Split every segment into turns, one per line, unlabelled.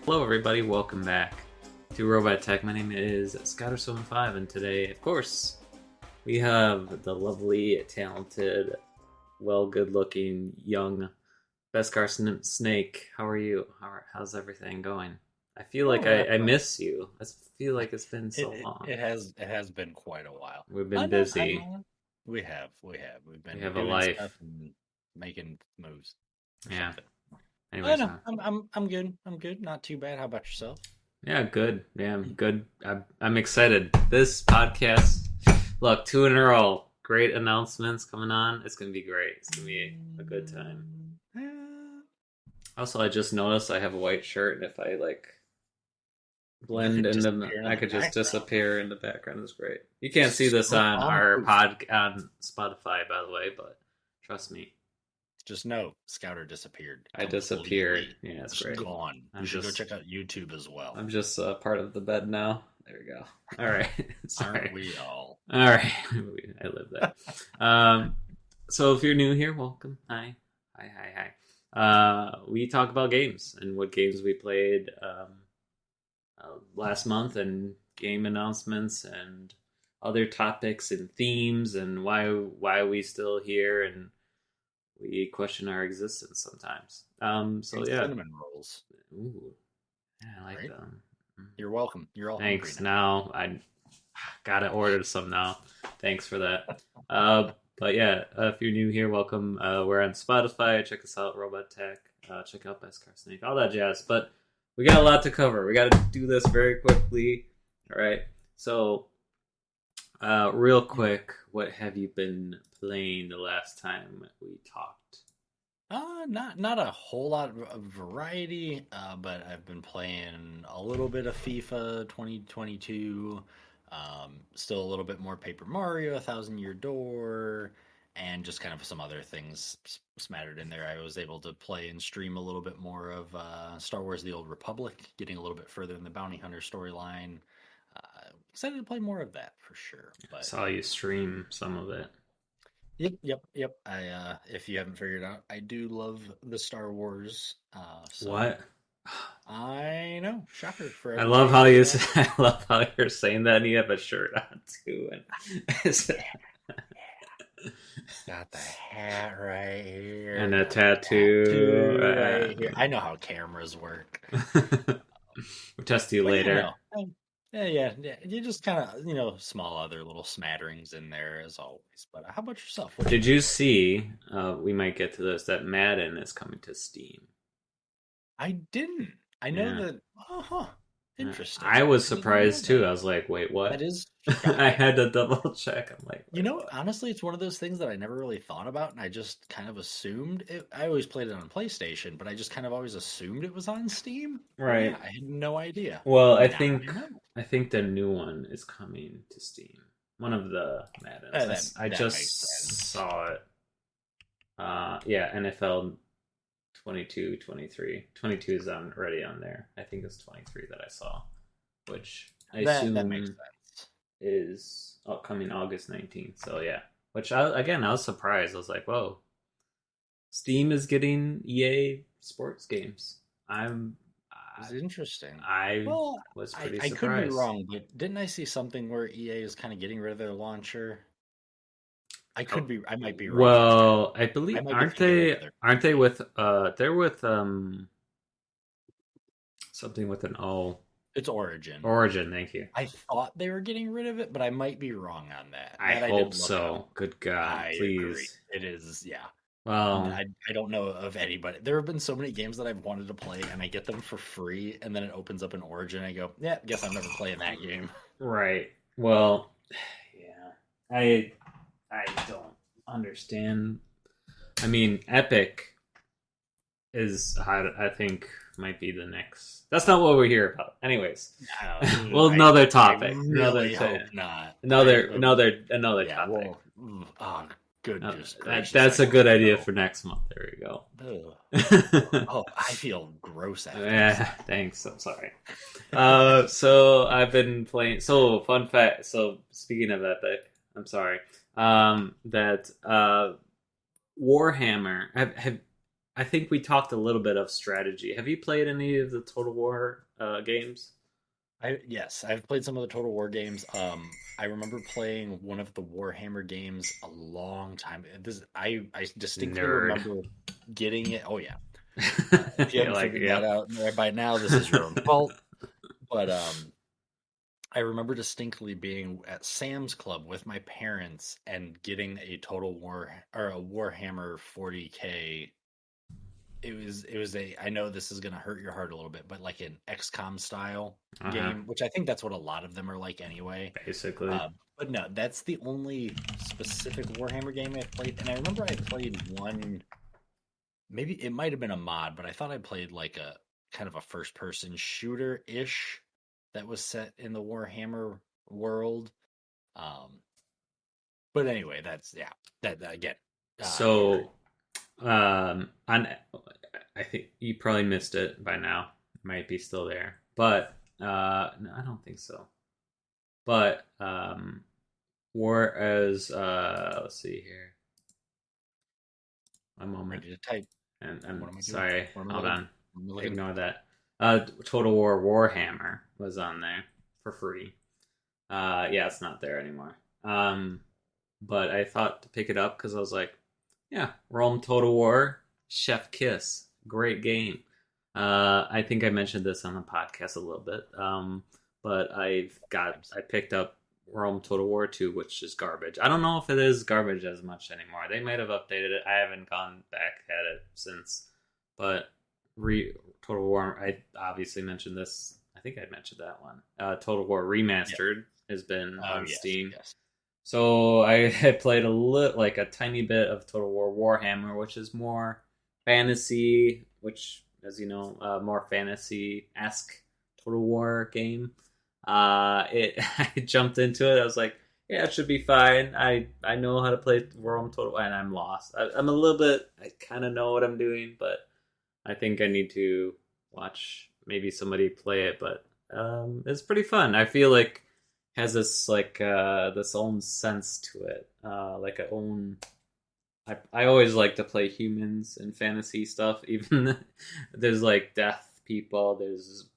Hello everybody, welcome back to Robot Tech. My name is Scatter75 and today, of course, we have the lovely, talented, good-looking, young Beskar Snake. How are you? How's everything going? I feel like I miss you. I feel like it's been so long.
It has been quite a while.
We've been busy.
We have. We've been
We have a
doing
life.
stuff and making moves.
Yeah.
Something.
Anyways,
I'm good. I'm good. Not too bad. How about yourself?
yeah, good. Yeah, I'm good. I'm excited. This podcast, look, 2 in a row. Great announcements coming on. It's gonna be great. It's gonna be a good time. Also, I just noticed I have a white shirt, and if I blend in I could just disappear in the background. It's great. You can't see this on our on Spotify, by the way, but trust me.
Just know, Scouter disappeared.
I disappeared. Yeah, it's great.
Gone. You should go check out YouTube as well.
I'm just part of the bed now. There we go. All right. Sorry.
Aren't we all?
All right. I live that. So if you're new here, welcome. Hi. We talk about games and what games we played last month and game announcements and other topics and themes and why we still here, and we question our existence sometimes. So yeah,
cinnamon rolls.
Ooh, yeah, I like them.
You're welcome. You're all
thanks. Now I gotta order some now. Thanks for that. But yeah, if you're new here, welcome. We're on Spotify. Check us out, Robot Tech. Check out Beskar Snake, all that jazz. But we got a lot to cover. We got to do this very quickly. All right. So, real quick, what have you been playing the last time we talked?
Not a whole lot of variety, but I've been playing a little bit of FIFA 2022, still a little bit more Paper Mario, 1,000 Year Door, and just kind of some other things smattered in there. I was able to play and stream a little bit more of Star Wars The Old Republic, getting a little bit further in the Bounty Hunter storyline. Excited to play more of that for sure. But
I saw you stream some of it.
Yep. I if you haven't figured out, I do love the Star Wars.
What?
I know, shocker for.
I love how you. I love how you're saying that, and you have a shirt on too. And
got the hat right here,
and a tattoo
right here. I know how cameras work.
We'll test you later.
Yeah. You just kind of, small other little smatterings in there as always. But how about yourself?
Did you see, we might get to this, that Madden is coming to Steam?
I didn't. I know that, interesting.
I was surprised too. I was like, wait, what?
That is
I had to double check. I'm like,
honestly, it's one of those things that I never really thought about, and I just kind of assumed it. I always played it on PlayStation, but I just kind of always assumed it was on Steam.
Right.
Yeah, I had no idea.
Well, I think the new one is coming to Steam. One of the Maddens. I just saw it. Yeah, NFL 22, 23. 22 is already on there. I think it's 23 that I saw, which I assume
that makes sense.
Is upcoming August 19th. So yeah, which I was surprised. I was like, whoa, Steam is getting EA sports games.
It's interesting.
I was pretty surprised.
I could be wrong, but didn't I see something where EA is kind of getting rid of their launcher? I might be wrong.
Well, I believe aren't they with they're with something with an O.
It's Origin.
Origin, thank you.
I thought they were getting rid of it, but I might be wrong on that.
I hope so. Good God, please.
Agree. It is, yeah.
Well,
I don't know of anybody. There have been so many games that I've wanted to play, and I get them for free, and then it opens up in Origin, and I go, yeah, guess I'm never playing that game.
Right. Well, yeah. I don't understand. I mean, Epic is, I think, might be the next. That's not what we're here about. Anyways, well, another topic.
Really hope not.
Another topic.
Well, goodness.
That's a good idea for next month. There we go.
I feel gross after
yeah, thanks. I'm sorry. So I've been playing. So fun fact. So speaking of Epic, I'm sorry. That Warhammer. I think we talked a little bit of strategy. Have you played any of the Total War games?
Yes, I've played some of the Total War games. I remember playing one of the Warhammer games a long time. I distinctly
Nerd.
remember getting it. Oh yeah, if you
You're
haven't
like,
figured that
yep.
out by now, this is your own fault. But I remember distinctly being at Sam's Club with my parents and getting a Total War or a Warhammer 40K. It was a, I know this is gonna hurt your heart a little bit, but like an XCOM style
Uh-huh.
game, which I think that's what a lot of them are like anyway.
Basically.
But no, that's the only specific Warhammer game I've played. And I remember I played one, maybe it might have been a mod, but I thought I played like a kind of a first person shooter ish that was set in the Warhammer world. Um, but anyway, that's yeah, that again. Nerd.
So, on I think you probably missed it by now. It might be still there, but no, I don't think so. But whereas let's see here, one moment,
Ready to type.
and
What
I'm
am I doing?
sorry,
What am I
hold
looking?
on,
What am I looking?
ignore that. Total War Warhammer was on there for free. Yeah, it's not there anymore. But I thought to pick it up because I was like, yeah, Rome Total War, Chef Kiss, great game. I think I mentioned this on the podcast a little bit. But I picked up Rome Total War 2, which is garbage. I don't know if it is garbage as much anymore. They might have updated it. I haven't gone back at it since. But Total War, I obviously mentioned this. I think I mentioned that one. Total War
Yeah.
Remastered has been
Oh
on
yes,
Steam.
yes.
So I had played like a tiny bit of Total War Warhammer, which is more fantasy, which, as you know, more fantasy-esque Total War game. It I jumped into it. I was like, yeah, it should be fine. I know how to play Rome Total, and I'm lost. I'm a little bit. I kind of know what I'm doing, but I think I need to watch maybe somebody play it. But it's pretty fun. I feel like has this like this own sense to it, like a own. I always like to play humans in fantasy stuff. Even there's like death people, there's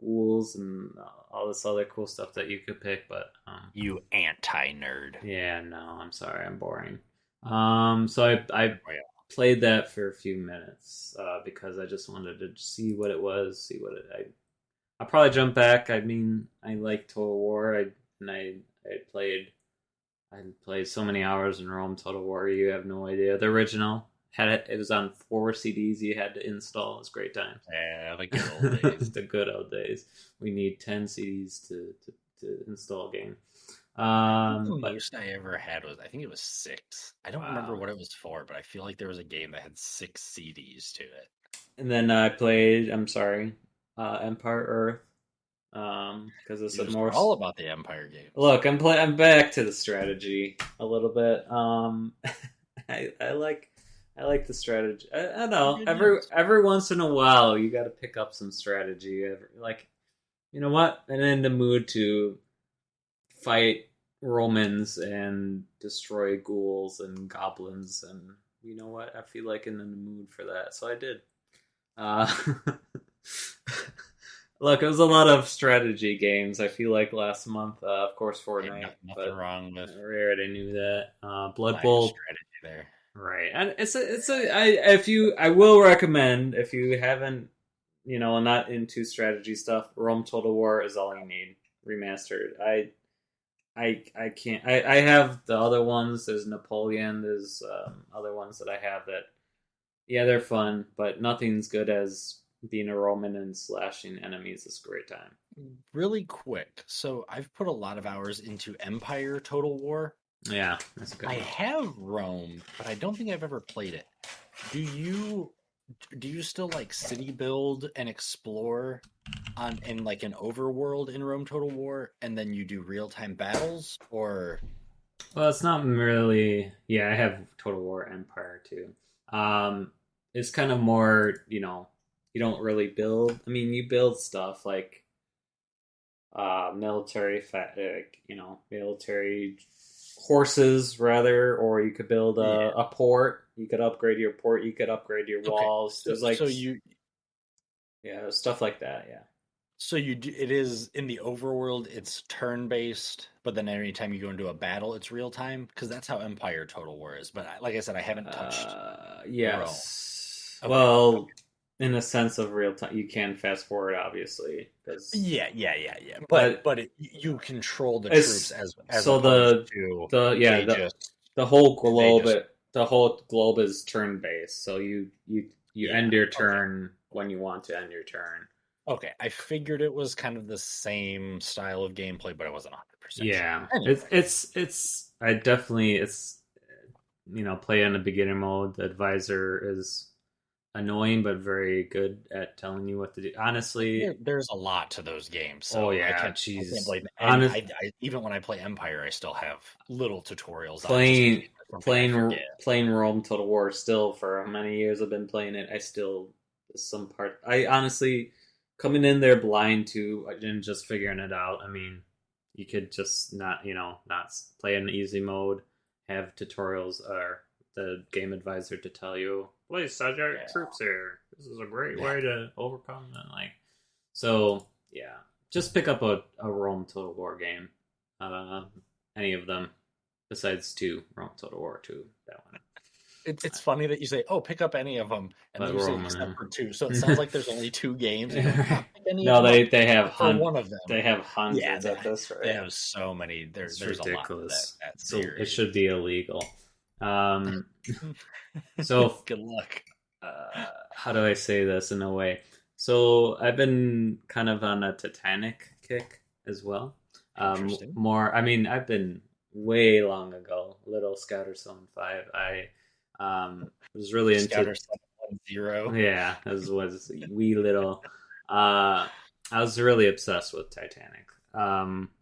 ghouls, and all this other cool stuff that you could pick. But
You anti-nerd.
yeah, no, I'm sorry, I'm boring. So I
Oh, yeah.
played that for a few minutes because I just wanted to see what it was, see what it. I'll probably jump back. I mean, I like Total War. I played so many hours in Rome Total War. You have no idea. The original it was on 4 CDs. You had to install. It was great times.
Yeah, the good old days.
The good old days. We need 10 CDs to install a game.
The
But
most I ever had was, I think it was 6. I don't remember
wow.
what it was for, but I feel like there was a game that had 6 CDs to it.
And then I played. I'm sorry, Empire Earth. Because it's a
These
more
are all about the Empire games.
look. I'm back to the strategy a little bit. I like the strategy. I don't know.
Good news.
Every once in a while, you got to pick up some strategy. Like, you know what? I'm in the mood to fight Romans and destroy ghouls and goblins, and you know what? I feel like I'm in the mood for that, so I did. Uh, Look, it was a lot of strategy games. I feel like last month, of course,
Hey,
Fortnite,
nothing
but
wrong with
I already knew that. Blood
playing
Bowl,
strategy there.
right? And I will recommend if you haven't, not into strategy stuff, Rome Total War is all you need remastered. I can't. I have the other ones. There's Napoleon. There's other ones that I have that. Yeah, they're fun, but nothing's good as being a Roman and slashing enemies. Is a great time.
Really quick. So I've put a lot of hours into Empire Total War.
Yeah, that's a good
I
one.
have Rome, but I don't think I've ever played it. Do you still like city build and explore in like an overworld in Rome Total War, and then you do real-time battles, or
Well, it's not really. Yeah, I have Total War Empire too. It's kind of more. You don't really build. I mean, you build stuff like military, military horses rather, or you could build
Yeah.
a port. You could upgrade your port. You could upgrade your walls.
So,
There's like
so you
yeah, stuff like that. Yeah.
So you do, it is in the overworld, it's turn-based, but then anytime you go into a battle, it's real time because that's how Empire Total War is. But like I said, I haven't touched Rome.
Yes.
Okay,
Well,
okay.
in a sense of real time, you can fast forward, obviously, because
Yeah.
but
But you control the troops
it's
as
so
opposed to
the yeah
they just
the whole
they
globe
just
the whole globe is turn based. So you
yeah.
end your
Okay.
turn when you want to end your turn.
Okay. I figured it was kind of the same style of gameplay, but I wasn't 100% sure.
Yeah,
Anyway,
it's I definitely it's play in a beginner mode. The advisor is annoying but very good at telling you what to do. Honestly,
there's a lot to those games,
oh
so
yeah,
I can't
jeez.
blame any.
Honest
I even when I play Empire, I still have little tutorials on it just because
playing
it's something I forget.
playing Rome Total War still for how many years I've been playing it. I still some part. I honestly coming in there blind to and just figuring it out. I mean, you could just not not play an easy mode, have tutorials or the game advisor to tell you, please send your troops here. This is a great way to overcome them. Like, so yeah, just pick up a Rome Total War game. Any of them besides two, Rome Total War 2, that one.
It's funny that you say, "Oh, pick up any of them," and
But
then you say,
Rome,
"Except for two." So it sounds like there's only two games. And you're like, "Ah, pick any of
no,
them up
they have
except for one of them."
they have
Yeah,
hundreds at this
they
rate.
have so many.
It's
There's a lot to
ridiculous.
that
So it
series.
should be illegal. So
Good luck.
how do I say this in a way? So I've been kind of on a Titanic kick as well.
Interesting.
More, I mean, I've been way long ago. Little Scouter 75. I was really into
Scouter 710.
yeah, as was wee little. I was really obsessed with Titanic.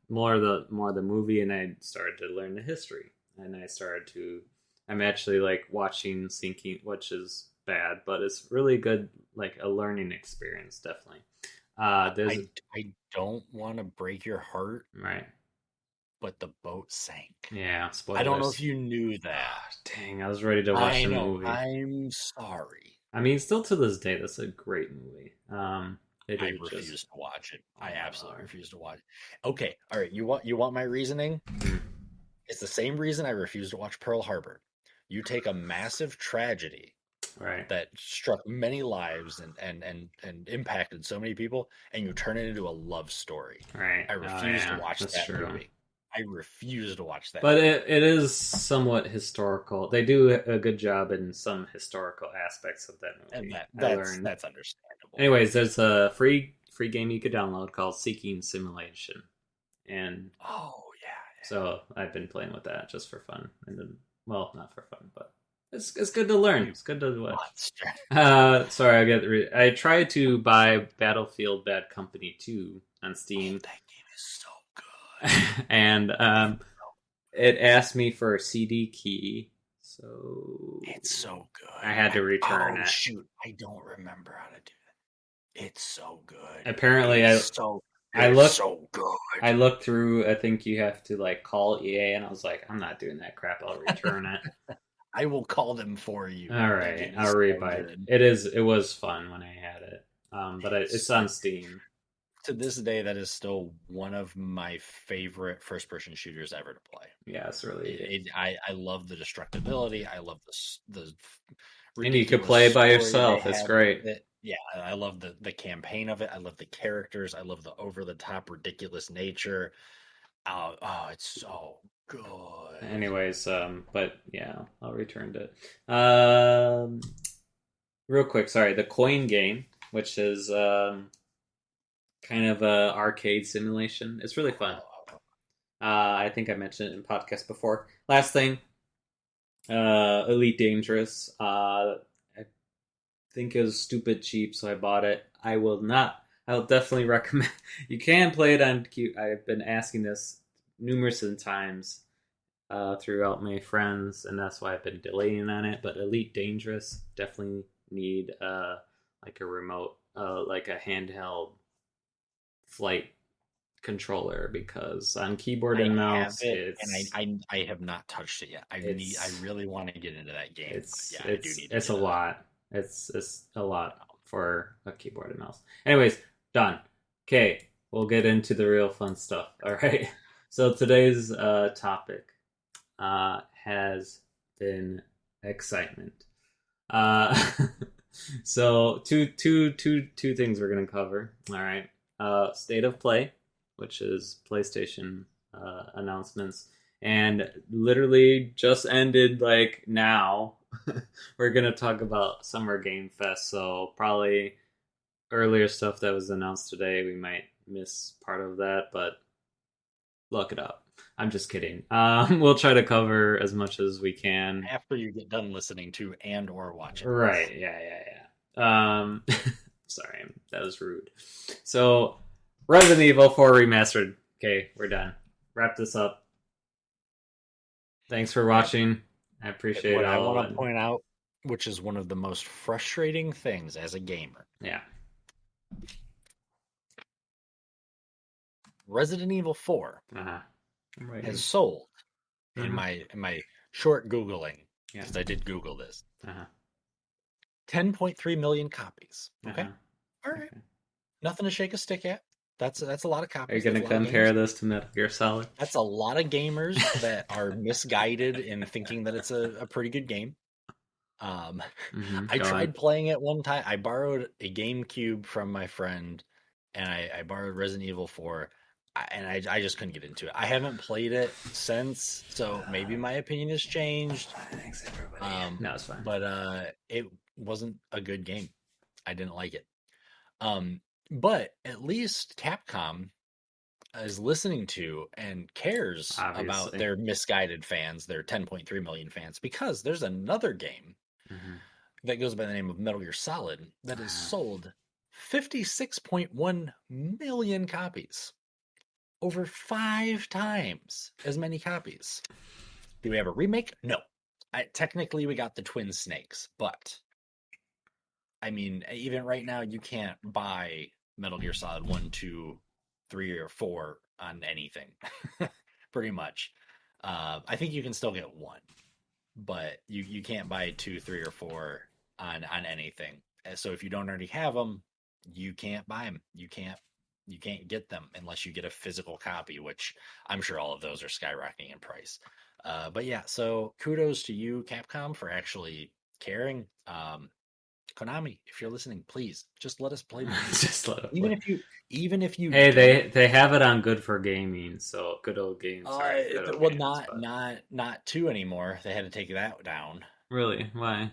More the movie, and I started to learn the history, and I started to. I'm actually like watching sinking, which is bad, but it's really good, like a learning experience, definitely. There's
I don't want to break your heart,
right,
but the boat sank.
yeah.
I don't know
Spoilers.
if you knew that.
Dang, I was ready to watch
I
the
know.
movie.
I'm sorry.
I mean, still to this day, that's a great movie. They
I
did
refuse
just.
to watch it. I
Oh,
absolutely
Lord.
refuse to watch it. Okay, all right. You want my reasoning? It's the same reason I refuse to watch Pearl Harbor. You take a massive tragedy
Right.
that struck many lives and impacted so many people, and you turn it into a love story.
Right.
I refuse to watch
that's
that
true.
movie. I refuse to watch that.
But
movie.
it is somewhat historical. They do a good job in some historical aspects of that movie.
And
I learned.
that's understandable.
Anyways, there's a free game you could download called Seeking Simulation, and
Oh yeah.
so I've been playing with that just for fun, and then well, not for fun, but it's good to learn. It's good to watch. Sorry, I tried to buy Battlefield Bad Company 2 on Steam.
Oh, that game is so good.
And it asked me for a CD key, so
It's so good.
I had to return it.
Shoot, I don't remember how to do that. It's so good.
Apparently, I looked
so good.
I looked through. I think you have to like call EA, and I was like, I'm not doing that crap. I'll return it.
I will call them for you.
All right, I'll rebuy it. It was fun when I had it, but it's on Steam.
To this day, that is still one of my favorite first-person shooters ever to play.
Yeah, it's really.
I love the destructibility. I love the
and you could play by yourself. It's great.
Yeah, I love the campaign of it. I love the characters. I love the over-the-top ridiculous nature. Oh, it's so good.
Anyways, but yeah, I'll return it. Real quick, sorry, the coin game, which is kind of a arcade simulation. It's really fun. I think I mentioned it in podcast before. Last thing, Elite Dangerous. I think it was stupid cheap, so I bought it. I will definitely recommend. You can play it on Q. I've been asking this numerous times throughout my friends, and that's why I've been delaying on it. But Elite Dangerous definitely need like a remote, like a handheld flight controller because on keyboard
I
and
have
mouse
it, and I have not touched it yet. I
it's
really want to get into that game. But
it's
yeah, I do
it's
need to
it's
get
a
into that.
lot. It's a lot for a keyboard and mouse. Anyways, done. Okay, we'll get into the real fun stuff. All right. So today's topic has been excitement. Uh, so two things we're gonna cover. All right. State of play, which is PlayStation announcements, and literally just ended like now. We're gonna talk about Summer Game Fest, so probably earlier stuff that was announced today. We might miss part of that, but look it up. I'm just kidding. We'll try to cover as much as we can.
After you get done listening to and or watching
Right.
this.
Yeah. Sorry, that was rude. So, Resident Evil 4 Remastered. Okay, we're done. Wrap this up. Thanks for watching. I appreciate
What
it
I
all.
want to point out, which is one of the most frustrating things as a gamer.
Yeah.
Resident Evil 4 has sold in my short Googling, because I did Google this. 10.3 million copies. Okay. All right. Nothing to shake a stick at. That's a lot of copies.
Are you going to compare this to Metal Gear Solid?
That's a lot of gamers that are misguided in thinking that it's a pretty good game. I tried playing it one time. I borrowed a GameCube from my friend, and I borrowed Resident Evil 4, and I just couldn't get into it. I haven't played it since, so maybe my opinion has changed.
Thanks, everybody. No, it's fine.
But it wasn't a good game. I didn't like it. But at least Capcom is listening to and cares about their misguided fans, their 10.3 million fans, because there's another game that goes by the name of Metal Gear Solid that has sold 56.1 million copies. Over 5 times as many copies. Do we have a remake? No. Technically, we got the Twin Snakes, but I mean, even right now, you can't buy Metal Gear Solid 1, 2, 3, or 4 on anything, pretty much. I think you can still get 1, but you can't buy 2, 3, or 4 on anything. So if you don't already have them, you can't buy them. You can't get them unless you get a physical copy, which I'm sure all of those are skyrocketing in price. But yeah, so kudos to you, Capcom, for actually caring. Konami, if you're listening, please just let us play.
Just let us
even
play.
Even if you.
Hey, they have it on Good for Gaming, so good old games.
Not 2 anymore. They had to take that down.
Really? Why?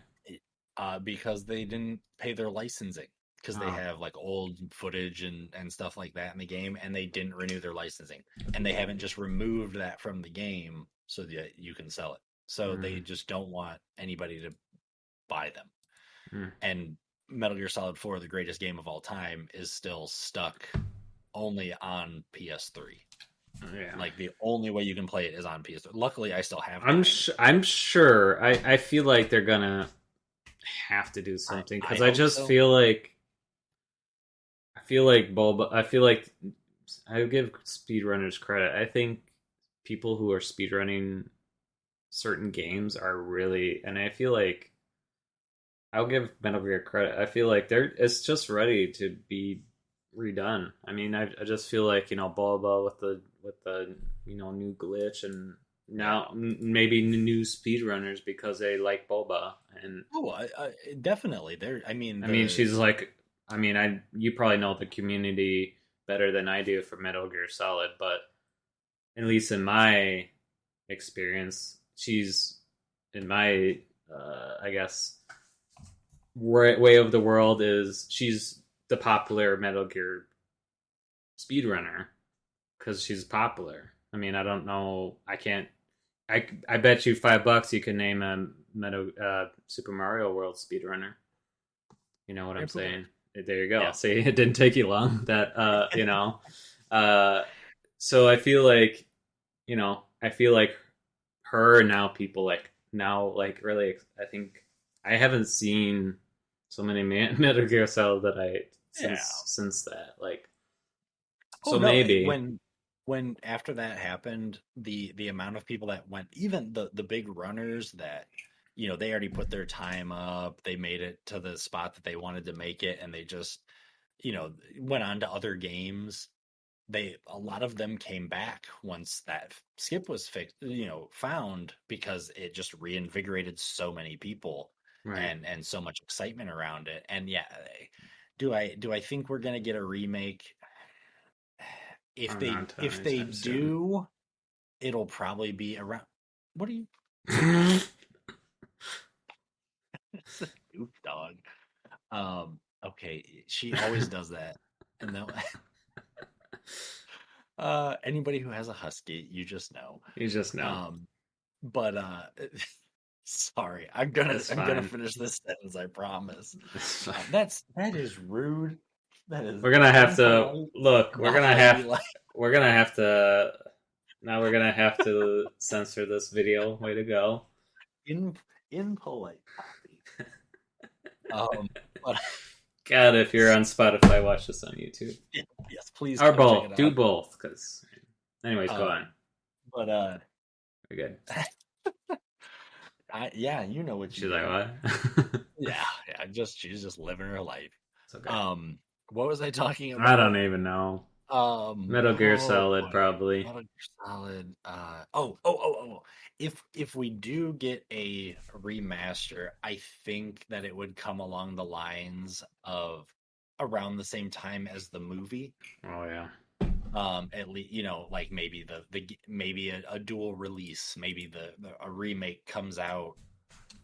Because they didn't pay their licensing. Because they have like old footage and stuff like that in the game, and they didn't renew their licensing, and they haven't just removed that from the game so that you can sell it. So they just don't want anybody to buy them. And Metal Gear Solid 4, the greatest game of all time, is still stuck only on PS3.
Yeah.
Like the only way you can play it is on PS3. Luckily, I still have.
I'm sure. I feel like they're gonna have to do something because I just feel like. I feel like I give speedrunners credit. I think people who are speedrunning certain games are really, and I feel like I'll give Metal Gear credit. I feel like it's just ready to be redone. I mean, I just feel like Boba with the new glitch, and now maybe new speedrunners because they like Boba and
definitely
I mean, she's like. I mean, you probably know the community better than I do for Metal Gear Solid, but at least in my experience, she's in my, I guess, way of the world is she's the popular Metal Gear speedrunner because she's popular. I mean, I don't know. I bet you $5 you can name a Super Mario World speedrunner. You know what I'm saying? There you go. Yeah. See, it didn't take you long. That so I feel like her now. People really. I think I haven't seen so many Metal Gear Solid that since that
Oh
So
no,
maybe.
when after that happened, the amount of people that went, even the big runners that, they already put their time up, they made it to the spot that they wanted to make it, and they just, went on to other games. A lot of them came back once that skip was fixed, found, because it just reinvigorated so many people
Right.
and so much excitement around it. And yeah, do I think we're gonna get a remake? If
Or
they
not
if they
anytime soon.
do, it'll probably be around. What are you? It's a goof dog. Okay, she always does that, and then anybody who has a husky, you just know.
You just know.
Um, but sorry, I'm gonna
Fine.
finish this sentence. I promise.
It's fine.
That is rude. That is
We're gonna have to
impolite.
look.
Not ladylike.
We're gonna have to. Now we're gonna have to censor this video. Way to go.
In impolite copy. But
God, if you're on Spotify, watch this on YouTube.
yes, please
Or
come check
both.
it
Do
out.
both. Because, anyways, go on.
But
We're good.
yeah, you know what
She's
you
like,
mean.
what?
Yeah, she's just living her life.
It's okay.
What was I talking about?
I don't even know. Metal Gear Solid,
Boy,
probably.
Metal Gear Solid. If we do get a remaster, I think that it would come along the lines of around the same time as the movie.
Oh yeah.
At least, like maybe maybe a dual release, maybe a remake comes out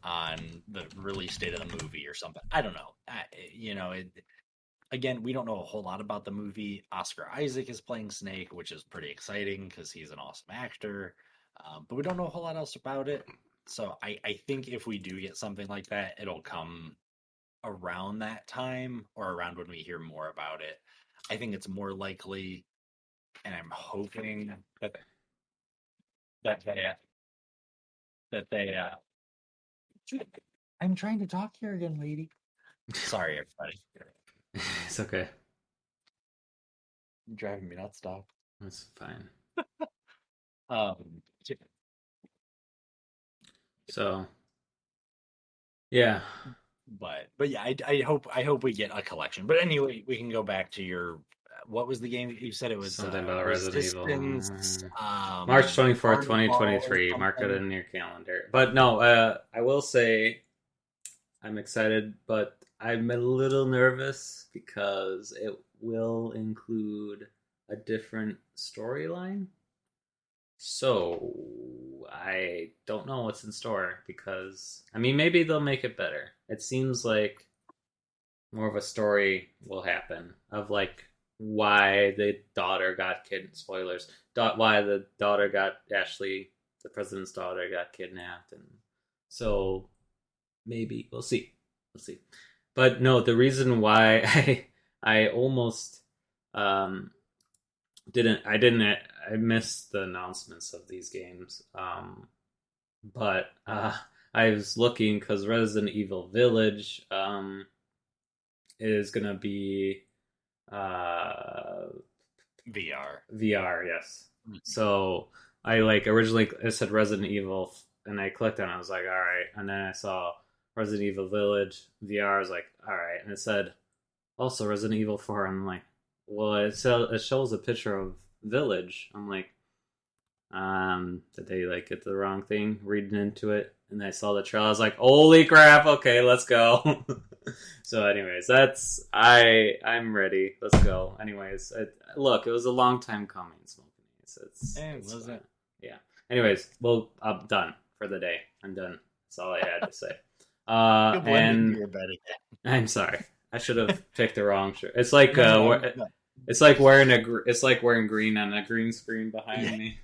on the release date of the movie or something. I don't know. Again, we don't know a whole lot about the movie. Oscar Isaac is playing Snake, which is pretty exciting because he's an awesome actor. But we don't know a whole lot else about it. So I think if we do get something like that, it'll come around that time or around when we hear more about it. I think it's more likely, and I'm hoping that they I'm trying to talk here again, lady. Sorry, everybody.
It's okay.
You're driving me nuts, stop.
It's fine.
Um,
So, yeah.
but yeah, I hope we get a collection. But anyway, we can go back to your what was the game you said it was?
Something about Resident Evil.
Resistance.
March 24th,
Carnival or
2023. Mark it
something.
in your calendar. But no, I will say I'm excited, but I'm a little nervous because it will include a different storyline. So I don't know what's in store because I mean maybe they'll make it better. It seems like more of a story will happen of like why the daughter got spoilers. Why the daughter got Ashley, the president's daughter, got kidnapped, and so maybe we'll see. We'll see. But no, the reason why I almost I missed the announcements of these games. But I was looking because Resident Evil Village is gonna be VR, yes. So I like originally it said Resident Evil, and I clicked on it. I was like, all right, and then I saw Resident Evil Village VR. I was like, all right, and it said also Resident Evil 4. I'm like, well, it shows a picture of Village. I'm like, did they like get the wrong thing reading into it? And I saw the trailer. I was like, holy crap! Okay, let's go. So, anyways, I'm ready. Let's go. Anyways, look, it was a long time coming. Smoking. It's
wasn't.
Yeah. Anyways, well, I'm done for the day. I'm done. That's all I had to say. And I'm sorry. I should have picked the wrong shirt. It's like it's like wearing green on a green screen behind me.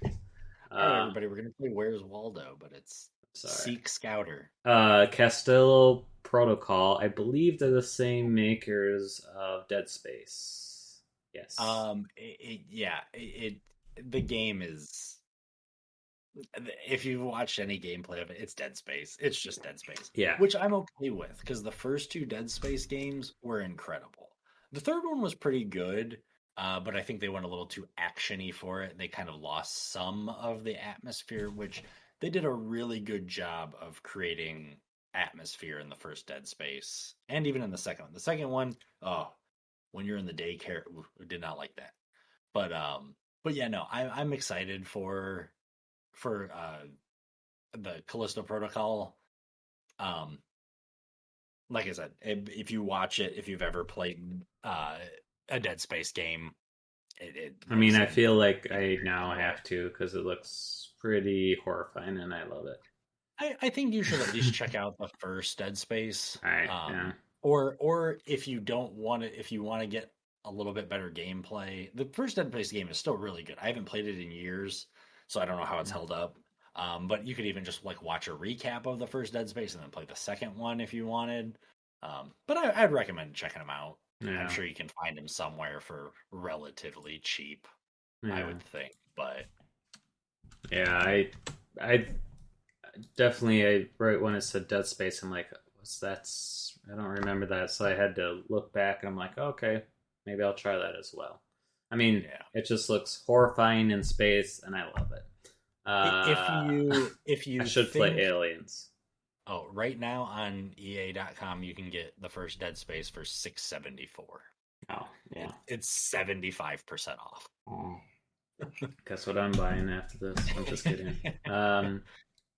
All right, everybody, we're gonna play Where's Waldo, but it's Seek Scouter.
Castillo Protocol. I believe they're the same makers of Dead Space. Yes.
The game is. If you've watched any gameplay of it, it's Dead Space. It's just Dead Space.
Yeah.
Which I'm okay with because the first two Dead Space games were incredible. The third one was pretty good. but I think they went a little too actiony for it. They kind of lost some of the atmosphere, which they did a really good job of creating atmosphere in the first Dead Space, and even in the second one. The second one, oh, when you're in the daycare, ooh, I did not like that. But yeah, no, I'm excited for the Callisto Protocol. Um, like I said, if you watch it, if you've ever played a Dead Space game, it
I mean,
looks
I feel like I
inferior
now
in a way.
have to because it looks pretty horrifying, and I love it.
I think you should at least check out the first Dead Space.
All right, yeah,
Or if you don't want to, if you want to get a little bit better gameplay, the first Dead Space game is still really good. I haven't played it in years, so I don't know how it's held up. But you could even just like watch a recap of the first Dead Space and then play the second one if you wanted. But I'd recommend checking them out. I'm
yeah,
sure you can find them somewhere for relatively cheap, I
yeah,
would think. But
yeah. I definitely, right when it said Dead Space, I'm like, what's that? I don't remember that, so I had to look back, and I'm like, okay, maybe I'll try that as well. I mean,
yeah,
it just looks horrifying in space, and I love it.
if you if
I
you
should play
think
Aliens.
oh, right now on EA.com you can get the first Dead Space for $6.74.
Oh, yeah.
It's 75% off.
Oh. Guess what I'm buying after this? I'm just kidding.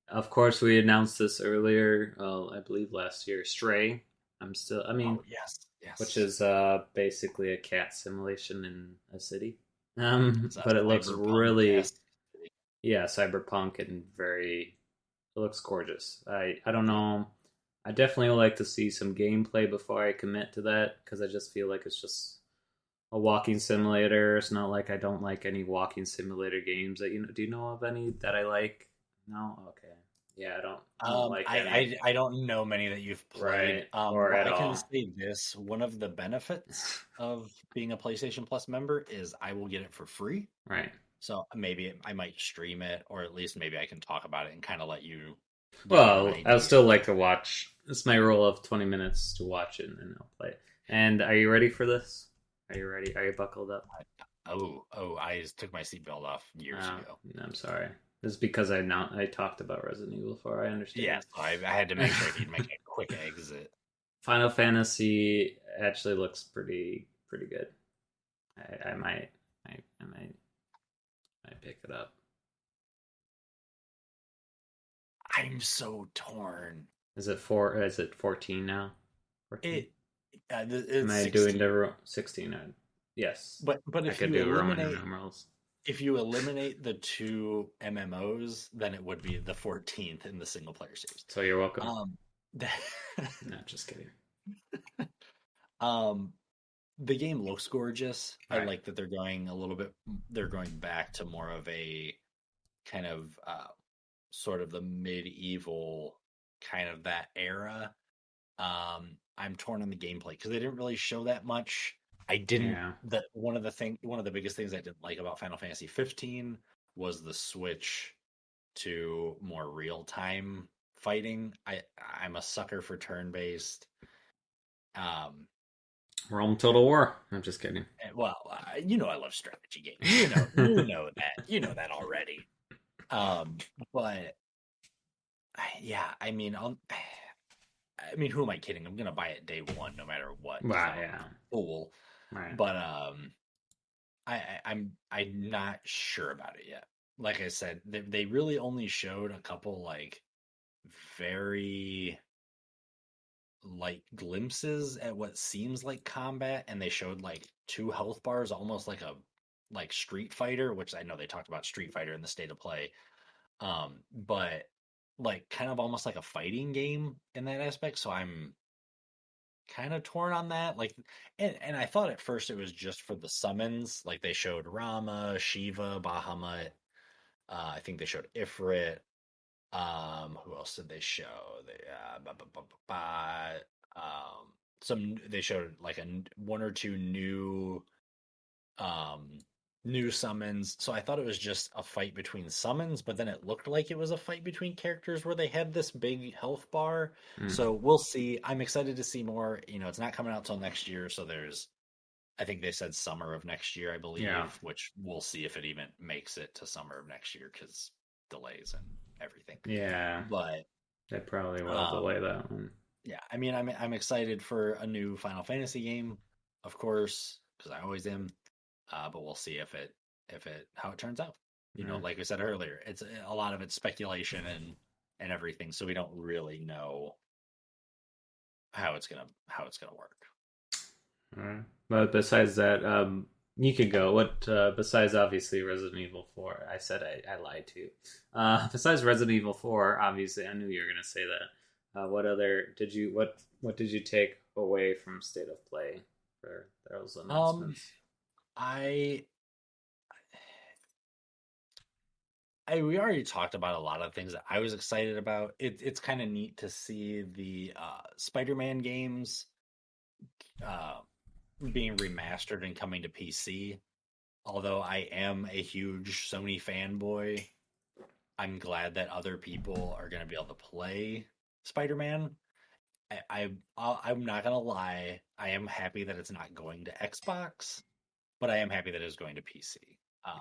Of course, we announced this earlier. Well, I believe last year. Stray. I mean,
Oh yes,
which
yes.
is basically a cat simulation in a city.
It's a
But it looks
cyberpunk
really,
esque.
yeah, cyberpunk and very. It looks gorgeous. I don't know. I definitely would like to see some gameplay before I commit to that because I just feel like it's just a walking simulator. It's not like I don't like any walking simulator games that you know. Do you know of any that I like? No. Okay. Yeah, I don't like any.
I don't know many that you've played.
Right. Or
Well,
at
I can
all.
say this: one of the benefits of being a PlayStation Plus member is I will get it for free.
Right.
So maybe I might stream it, or at least maybe I can talk about it and kind of let you give you an
Well, I would
idea.
still like to watch. It's my rule of 20 minutes to watch it, and I'll play it. And are you ready for this? Are you ready? Are you buckled up?
Oh, I took my seatbelt off years
Oh,
ago.
I'm sorry. This is because I talked about Resident Evil before. I understand.
Yes, I had to make sure he'd make a quick exit.
Final Fantasy actually looks pretty good. I might I pick it up.
I'm so torn.
Is it four? Is it 14 now? 14?
It
Am
it's
I doing
16.
the 16? Yes,
But
I
if
could
you
do Roman
eliminate
numerals.
the two MMOs, then it would be the 14th in the single player series.
So you're welcome.
Um, that,
No, just kidding.
um, the game looks gorgeous. I
Right.
like that they're going back to more of a kind of sort of the medieval kind of that era. I'm torn on the gameplay because they didn't really show that much. I didn't
Yeah.
that one of the biggest things I didn't like about Final Fantasy 15 was the switch to more real time fighting. I'm a sucker for turn based. Um,
Rome Total War. I'm just kidding.
well, you know I love strategy games. You know that already. Um, but yeah, I mean, who am I kidding? I'm gonna buy it day one, no matter what, because
Wow.
I'm a
Yeah.
fool.
Right.
But I'm not sure about it yet. Like I said, they really only showed a couple like very like glimpses at what seems like combat, and they showed like two health bars, almost like a like Street Fighter, which I know they talked about Street Fighter in the state of play. But like kind of almost like a fighting game in that aspect. So I'm kind of torn on that. Like, and I thought at first it was just for the summons. Like they showed Rama, Shiva, Bahamut. I think they showed Ifrit. Who else did they show? Some they showed like one or two um new summons. So I thought it was just a fight between summons, but then it looked like it was a fight between characters where they had this big health bar.
Mm.
So we'll see. I'm excited to see more. You know, it's not coming out till next year, so there's I think they said summer of next year, I
Yeah,
believe, which we'll see if it even makes it to summer of next year because delays and everything.
yeah,
But
they probably will
um,
delay that one.
yeah, I mean, I'm excited for a new Final Fantasy game, of course, because I always am. But we'll see if it how it turns out. You know,
Yeah.
like we said earlier, it's a lot of it's speculation and everything, so we don't really know how it's gonna work.
Alright. But besides that, you could go. What besides obviously Resident Evil 4? I said I lied to you. Besides Resident Evil 4, obviously I knew you were gonna say that. What other did you what did you take away from State of Play for those
Um,
announcements?
I we already talked about a lot of things that I was excited about. It's kind of neat to see the Spider-Man games uh, being remastered and coming to PC. Although I am a huge Sony fanboy, I'm glad that other people are going to be able to play Spider-Man. I'm not gonna lie, I am happy that it's not going to Xbox, but I am happy that it's going to PC.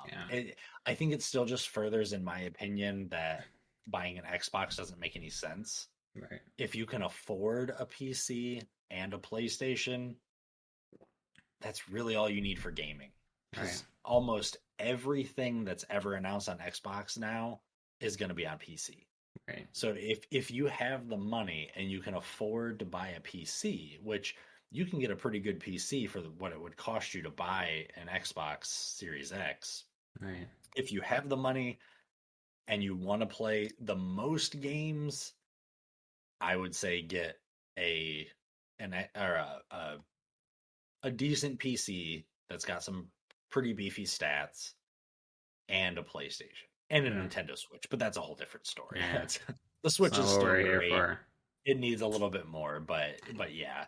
Yeah,
I think it still just furthers, in my opinion, that buying an Xbox doesn't make any sense.
right,
If you can afford a PC and a PlayStation, that's really all you need for gaming.
right,
Because almost everything that's ever announced on Xbox now is going to be on PC.
right,
So if you have the money and you can afford to buy a PC, which you can get a pretty good PC for what it would cost you to buy an Xbox Series X.
right.
If you have the money and you want to play the most games, I would say get a an or a decent PC that's got some pretty beefy stats and a PlayStation and a
Yeah,
Nintendo Switch. But that's a whole different story.
yeah.
That's the
It's
Switch
not
is
what
still
we're here
great.
for.
It needs a little bit more, but yeah.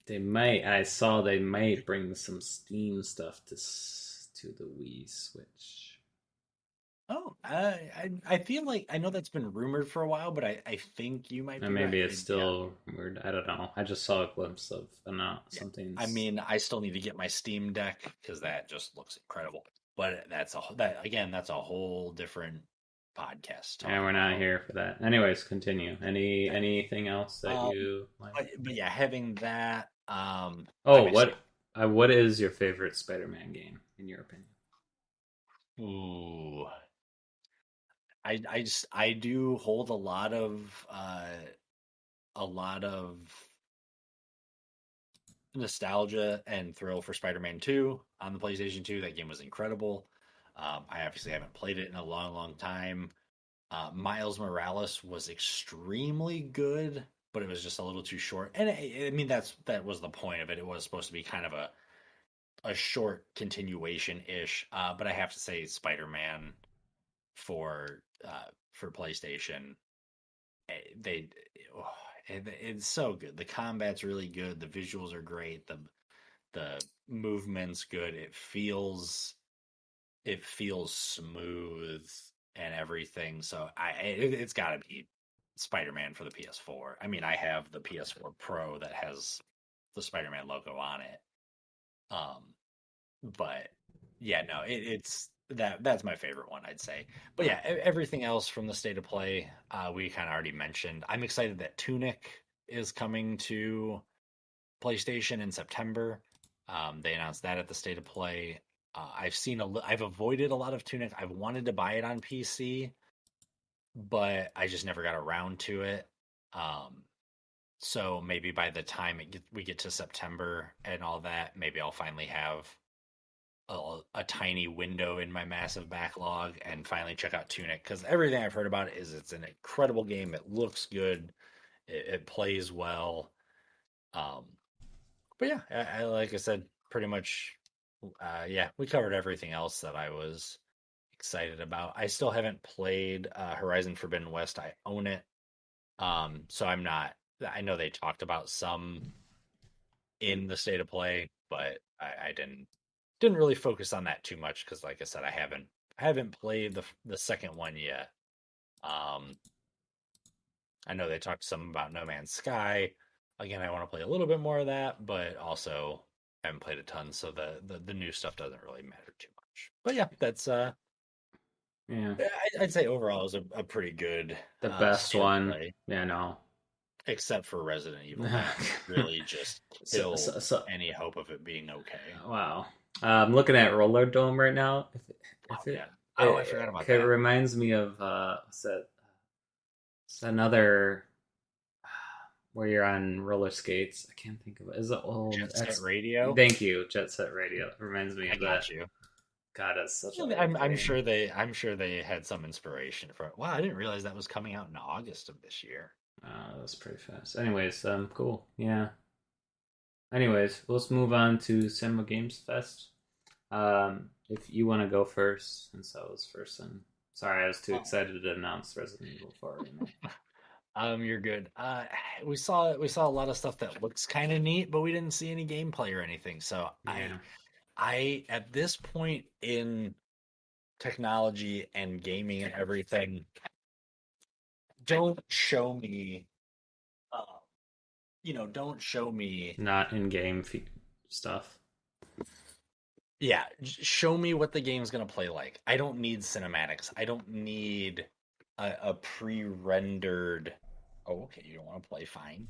They might. I saw they might bring some Steam stuff to the Wii Switch.
Oh, I feel like I know that's been rumored for a while, but I think you might
And
be
maybe
right.
it's
Yeah,
still weird. I don't know. I just saw a glimpse of
yeah. I
something's.
mean, I still need to get my Steam Deck because that just looks incredible. But that again, that's a whole different podcast to
And
talk
we're not
about.
here for that. Anyways, continue.
Yeah.
Anything else that
Um,
you like?
but yeah, having that, I'm
Oh,
excited.
what is your favorite Spider-Man game in your opinion?
Ooh, I do hold a lot of nostalgia and thrill for Spider-Man 2 on the PlayStation 2. That game was incredible. I obviously haven't played it in a long, long time. Miles Morales was extremely good, but it was just a little too short. And I mean, that was the point of it. It was supposed to be kind of a short continuation ish. But I have to say, Spider-Man for PlayStation, they oh, it's so good. The combat's really good. The visuals are great. The movement's good. It feels smooth and everything. So it's got to be Spider-Man for the PS4. I mean, I have the PS4 Pro that has the Spider-Man logo on it. Um, but yeah, no, it's that's my favorite one, I'd say. But yeah, everything else from the state of play, we kind of already mentioned. I'm excited that Tunic is coming to PlayStation in September. They announced that at the state of play. I've avoided a lot of Tunic. I've wanted to buy it on PC, but I just never got around to it. Um, so maybe by the time we get to September and all that, maybe I'll finally have a tiny window in my massive backlog and finally check out Tunic because everything I've heard about it is it's an incredible game. It looks good. It plays well. Um, but yeah, like I said, pretty much, yeah, we covered everything else that I was excited about. I still haven't played Horizon Forbidden West. I own it, so I'm not. I know they talked about some in the state of play, but I didn't really focus on that too much because, like I said, I haven't played the second one yet. Um, I know they talked some about No Man's Sky. Again, I want to play a little bit more of that, but also haven't played a ton, so the new stuff doesn't really matter too much. But yeah, that's
Yeah,
I'd say overall is a pretty good
the best
start
one.
play,
Yeah, no.
except for Resident Evil. That really just
so,
killed
so, so
any hope of it being okay.
wow. I'm looking at Roller Dome right now.
Oh
If it,
yeah. Oh, I forgot about
it
that.
reminds me of what's that? It's another where you're on roller skates. I can't think of it. Is it old?
Jet Set Radio.
Thank you, Jet Set Radio. It reminds me
I
of that.
got you.
God, it's such
Yeah,
a
I'm sure they had some inspiration for it. Wow, I didn't realize that was coming out in August of this year.
That was pretty fast. Anyways, cool. Yeah. Anyways, let's move on to Cinema Games Fest. If you want to go first, since I was first, and sorry, I was too excited to announce Resident Evil 4. You know?
You're good. We saw a lot of stuff that looks kind of neat, but we didn't see any gameplay or anything. So
Yeah.
I at this point in technology and gaming and everything, don't show me, uh, don't show me.
Not in-game stuff.
Yeah, show me what the game's gonna play like. I don't need cinematics. I don't need a pre-rendered. Oh, okay, you don't want to play, fine.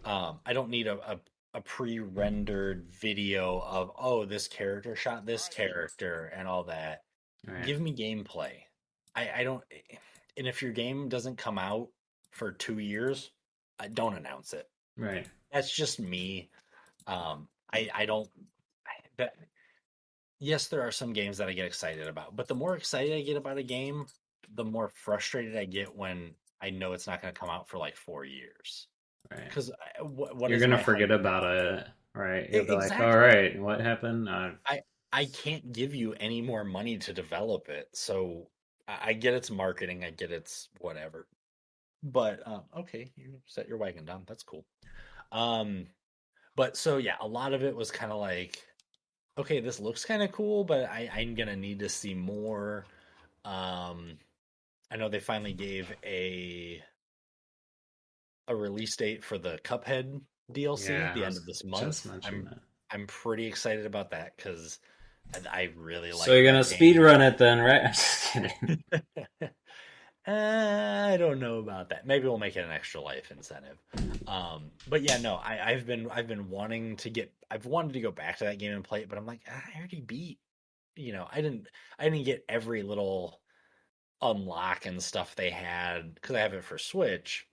I don't need a pre-rendered video of, oh, this character shot this character and all that.
Right.
Give me gameplay. I don't. And if your game doesn't come out for 2 years, don't announce it.
Right.
That's just me. I don't. That yes, there are some games that I get excited about, but the more excited I get about a game, the more frustrated I get when I know it's not going to come out for like 4 years.
Right.
Because what
you're
is
gonna
my
forget
hype?
about it, right? You'll be like,
Exactly.
all right, what happened?
I can't give you any more money to develop it, so I get it's marketing, I get it's whatever. But okay, you set your wagon down. That's cool. But so yeah, a lot of it was kind of like, okay, this looks kind of cool, but I'm gonna need to see more. I know they finally gave a release date for the Cuphead DLC,
Yeah,
the
I
end
was
of this
just
month.
mentioning that.
I'm pretty excited about that because I really like.
So you're gonna
that
speed
game.
run it then, right? I'm just kidding.
I don't know about that. Maybe we'll make it an extra life incentive. But yeah, no, I've been wanting to get. I've wanted to go back to that game and play it, but I'm like, I already beat. I didn't get every little unlock and stuff they had because I have it for Switch.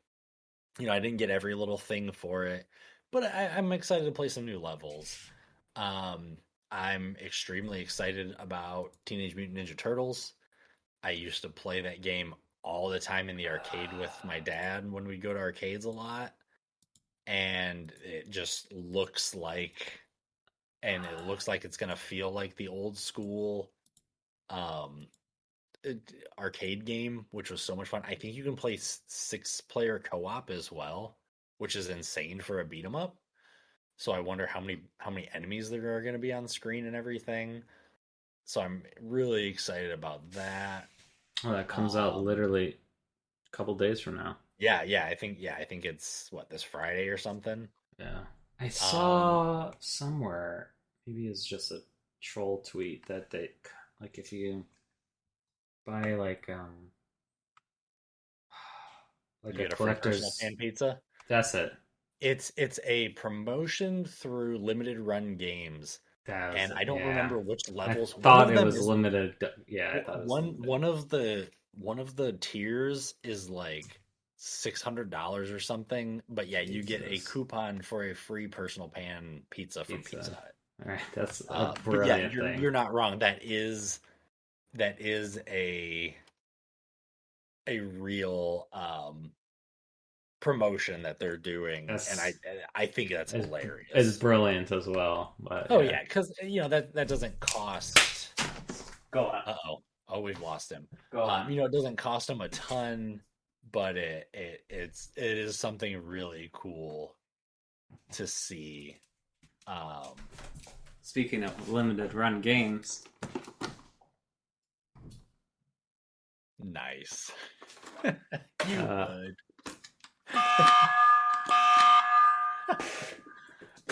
I didn't get every little thing for it, but I'm excited to play some new levels. I'm extremely excited about Teenage Mutant Ninja Turtles. I used to play that game all the time in the arcade with my dad when we go to arcades a lot, and it just looks like, it's gonna feel like the old school um arcade game, which was so much fun. I think you can play 6-player co-op as well, which is insane for a beat 'em up. So I wonder how many enemies there are going to be on screen and everything. So I'm really excited about that.
Well, that comes out literally a couple days from now.
Yeah, I think it's this Friday or something.
Yeah, I saw somewhere. Maybe it's just a troll tweet that they like if you buy like
You
a
get a free
collector's
personal pan pizza.
That's it.
It's a promotion through limited run games. And I don't remember which levels.
I thought it was limited. Yeah, I thought it was limited.
One of the tiers is like $600 or something. But yeah, you get a coupon for a free personal pan pizza from Pizza Hut.
All right, that's a brilliant thing.
You're not wrong. That is a real promotion that they're doing, and I think that's hilarious.
It's brilliant as well. But
yeah, because that doesn't cost.
Go on.
Oh, we've lost him.
Go on.
It doesn't cost him a ton, but it is something really cool to see.
Speaking of limited run games,
nice. You would.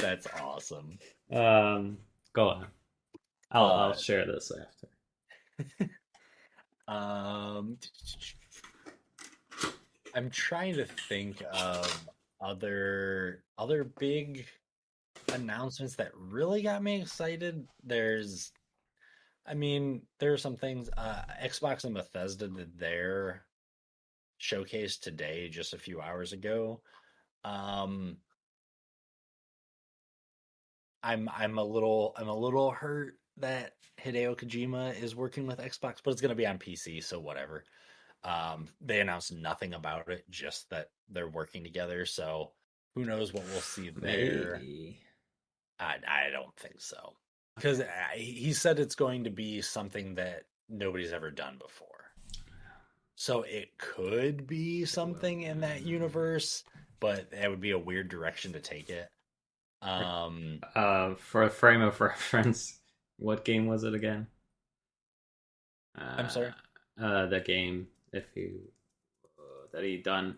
That's awesome.
Go on. I'll
Uh,
share this after.
um, I'm trying to think of other big announcements that really got me excited. I mean, there are some things. Xbox and Bethesda did their showcase today, just a few hours ago. Um, I'm a little hurt that Hideo Kojima is working with Xbox, but it's going to be on PC, so whatever. They announced nothing about it, just that they're working together. So who knows what we'll see there?
Maybe.
I don't think so, because he said it's going to be something that nobody's ever done before. So it could be something in that universe, but that would be a weird direction to take it. Um,
For a frame of reference, what game was it again?
I'm
Uh,
sorry,
the game if you that he done.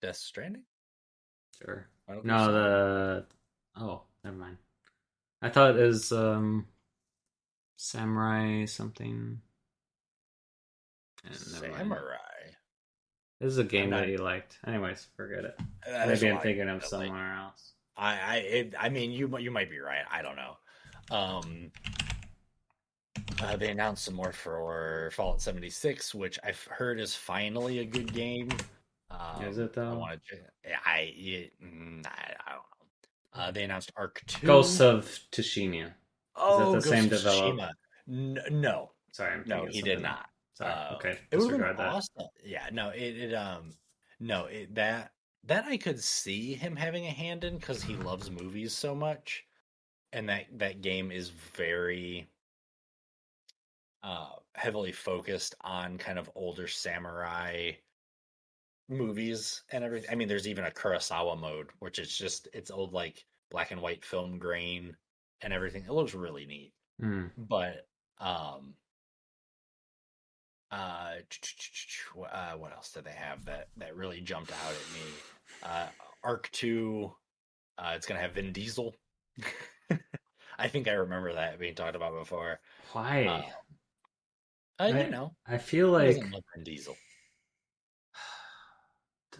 Death Stranding.
Sure.
Metal Gear
No,
Solid?
oh, never mind. I thought it was Samurai something. Never mind.
Samurai.
This is a
I'm
game
not.
that you liked. Anyways, forget it.
There's a
Maybe I'm
lot of
thinking
games
of
that like.
somewhere else.
I mean, you might be right. I don't know. Um, they announced some more for Fallout 76, which I've heard is finally a good game.
Is it
I
though?
want to. I don't know. They announced Arc
Ghosts
2.
of Tsushima. Is that
Oh,
the
Ghost
same
of
develop?
Tsushima. No,
Sorry, I'm
no,
thinking of
he did
something else.
not.
Sorry. Okay,
It would have been
disregard that.
awesome. Yeah, no, no, that I could see him having a hand in because he loves movies so much, and that game is very heavily focused on kind of older samurai movies and everything. I mean, there's even a Kurosawa mode, which is just it's old like black and white film grain and everything. It looks really neat.
Hmm.
But um uh what else did they have that really jumped out at me? Uh Arc 2, it's gonna have Vin Diesel. I think I remember that being talked about before. Uh,
Why?
you
I
know,
I feel
who doesn't
like
love Vin Diesel?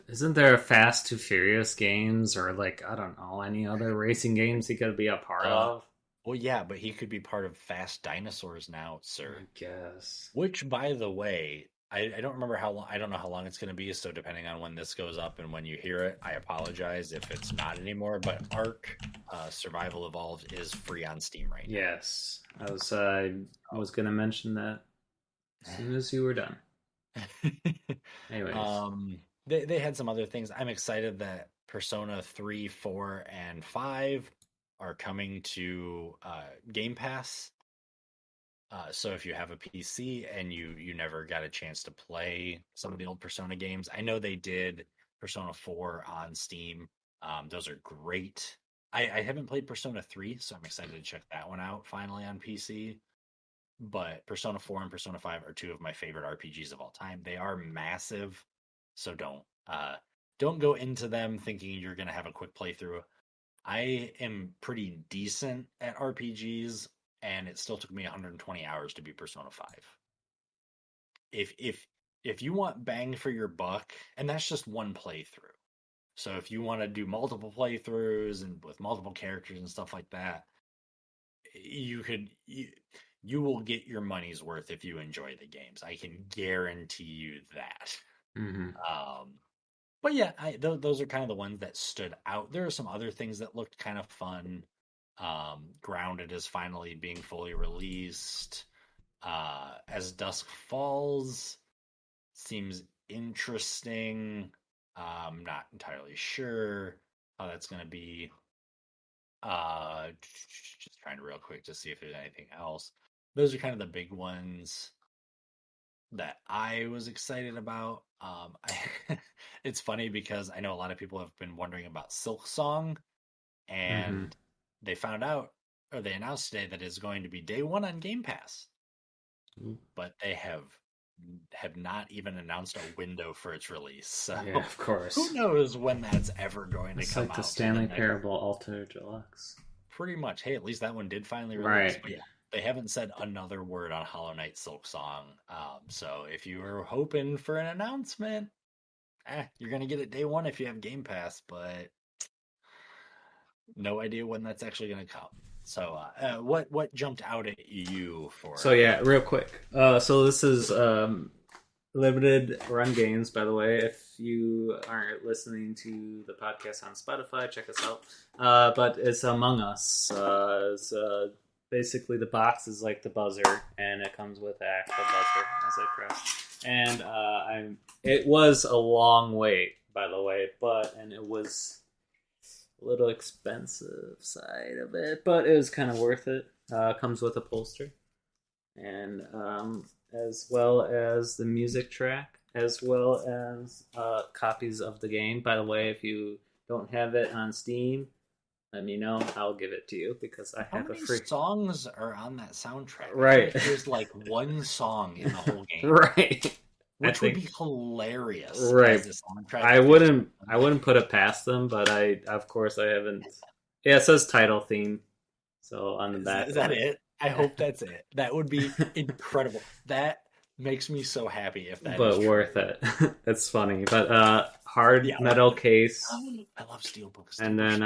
isn't there Fast to Furious games or like I don't know any other racing games he could be a part
Uh,
of?
well, yeah, but he could be part of Fast Dinosaurs now, sir.
I guess.
Which, by the way, I don't remember how long. I don't know how long it's going to be. So depending on when this goes up and when you hear it, I apologize if it's not anymore. But Ark, Survival Evolved is free on Steam right now.
Yes, I was gonna mention that as soon as you were done. Anyways.
They had some other things. I'm excited that Persona 3, 4, and 5 are coming to Game Pass. So if you have a PC and you never got a chance to play some of the old Persona games, I know they did Persona 4 on Steam. Those are great. I haven't played Persona 3, so I'm excited to check that one out finally on PC. But Persona 4 and Persona 5 are two of my favorite RPGs of all time. They are massive, so don't go into them thinking you're gonna have a quick playthrough. I am pretty decent at RPGs, and it still took me 120 hours to beat Persona 5. If you want bang for your buck, and that's just one playthrough. So if you want to do multiple playthroughs and with multiple characters and stuff like that, you could you will get your money's worth if you enjoy the games. I can guarantee you that.
Hmm.
Um, but yeah, those are kind of the ones that stood out. There are some other things that looked kind of fun. Grounded is finally being fully released. As Dusk Falls seems interesting. Not entirely sure how that's going to be. Just trying to real quick to see if there's anything else. Those are kind of the big ones that I was excited about. It's funny because I know a lot of people have been wondering about Silk Song,
Hmm.
and they found out or they announced today that it's going to be day one on Game Pass. But they have have not even announced a window for its release. So
Yeah, of
who
course.
knows when that's ever going to
It's
come
like the
out for the
Stanley
next.
Parable Ultra Deluxe.
Pretty much. Hey, at least that one did finally release.
Right.
But yeah, they haven't said another word on Hollow Knight Silk Song. So if you were hoping for an announcement, you're gonna get it day one if you have Game Pass, but no idea when that's actually gonna come. So, what jumped out at you for?
So yeah, real quick. So this is limited run games, by the way. If you aren't listening to the podcast on Spotify, check us out. But it's Among Us. It's basically the box is like the buzzer, and it comes with the actual buzzer as I press. And it was a long wait, by the way, and it was a little expensive side of it, but it was kind of worth it. Comes with a poster, and as well as the music track, as well as copies of the game. By the way, if you don't have it on Steam, let me know. I'll give it to you because I
How
have a
many
free.
songs are on that soundtrack?
Right.
There's like one song in the whole game,
Right.
which would be hilarious.
Right.
As the soundtrack
I wouldn't put it past them, but of course I haven't. Yeah, it says title theme. So on the back.
Is that it? I hope that's it. That would be incredible. That makes me so happy if that is
but
true.
worth it. It's funny. But hard metal case.
I love steelbooks.
And then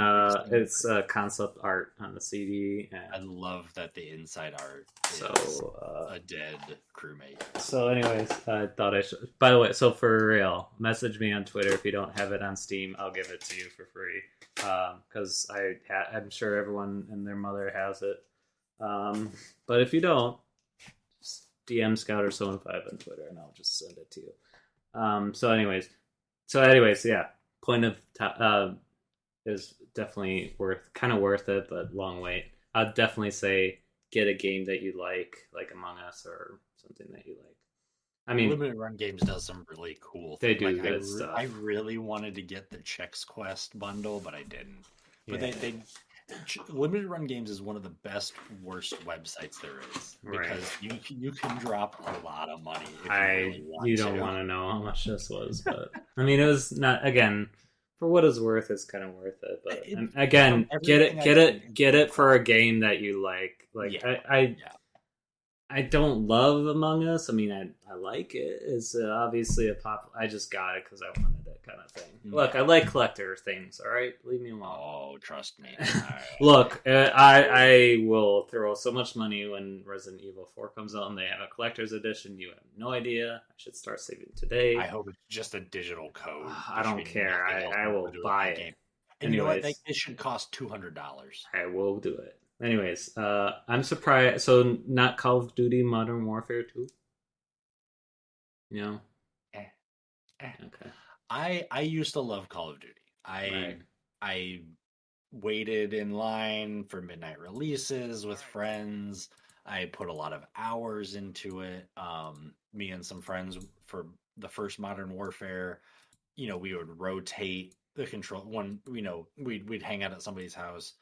it's concept art on the CD. And
I love that the inside art is
so
a dead crewmate.
So, anyways, I thought I should. By the way, so for real, message me on Twitter if you don't have it on Steam. I'll give it to you for free because I'm sure everyone and their mother has it. But if you don't, just DM Scout or 75 on Twitter, and I'll just send it to you. So, anyways, yeah. Point of is definitely kind of worth it, but long wait. I'd definitely say get a game that you like Among Us or something that you like. I mean,
Limited Run Games does some really cool
they
things.
do good stuff.
I really wanted to get the Chex Quest bundle, but I didn't. But they Limited Run Games is one of the best worst websites there is because you can drop a lot of money. If you don't
want to know how much this was, but I mean, it was not again. For what it's worth, it's kind of worth it. But again, get it for a game that you like. Like I don't love Among Us. I mean, I like it. It's obviously a pop. I just got it because I wanted it, kind of thing. Yeah. Look, I like collector things. All right, leave me alone.
Oh, trust me.
Look, I will throw so much money when Resident Evil 4 comes out and they have a collector's edition. You have no idea. I should start saving today.
I hope it's just a digital code.
I don't care. I will buy it.
And you know what? It should cost $200.
I will do it. Anyways, I'm surprised. So, not Call of Duty Modern Warfare 2? No? Okay.
I used to love Call of Duty. I waited in line for midnight releases with friends. I put a lot of hours into it. Me and some friends for the first Modern Warfare, we would rotate the control. We'd hang out at somebody's house.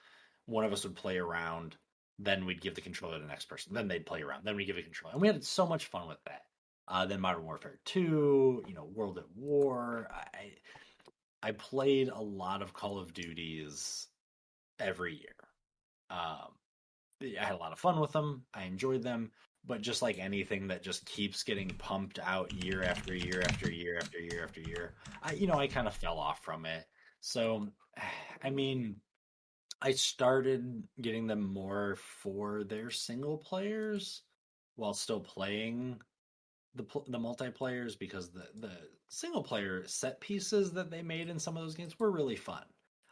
One of us would play around, then we'd give the controller to the next person. Then they'd play around, then we give a controller, and we had so much fun with that. Then Modern Warfare 2, World at War. I played a lot of Call of Duties every year. I had a lot of fun with them. I enjoyed them, but just like anything that just keeps getting pumped out year after year after year after year after year, I kind of fell off from it. So, I mean, I started getting them more for their single players while still playing the multiplayers because the single player set pieces that they made in some of those games were really fun.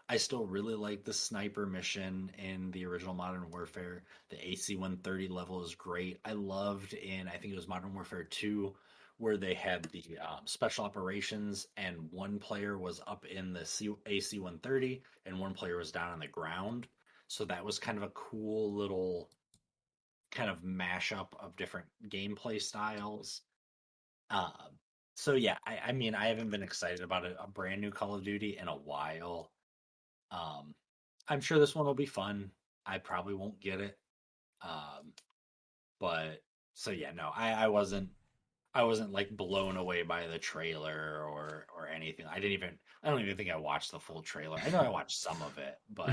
I still really like the sniper mission in the original Modern Warfare. The AC-130 level is great. I loved I think it was Modern Warfare 2, where they had the special operations and one player was up in the AC-130 and one player was down on the ground. So that was kind of a cool little kind of mashup of different gameplay styles. So yeah, I mean, I haven't been excited about a brand new Call of Duty in a while. I'm sure this one will be fun. I probably won't get it. But so yeah, no, I wasn't I wasn't like blown away by the trailer or anything. I don't even think I watched the full trailer. I know I watched some of it, but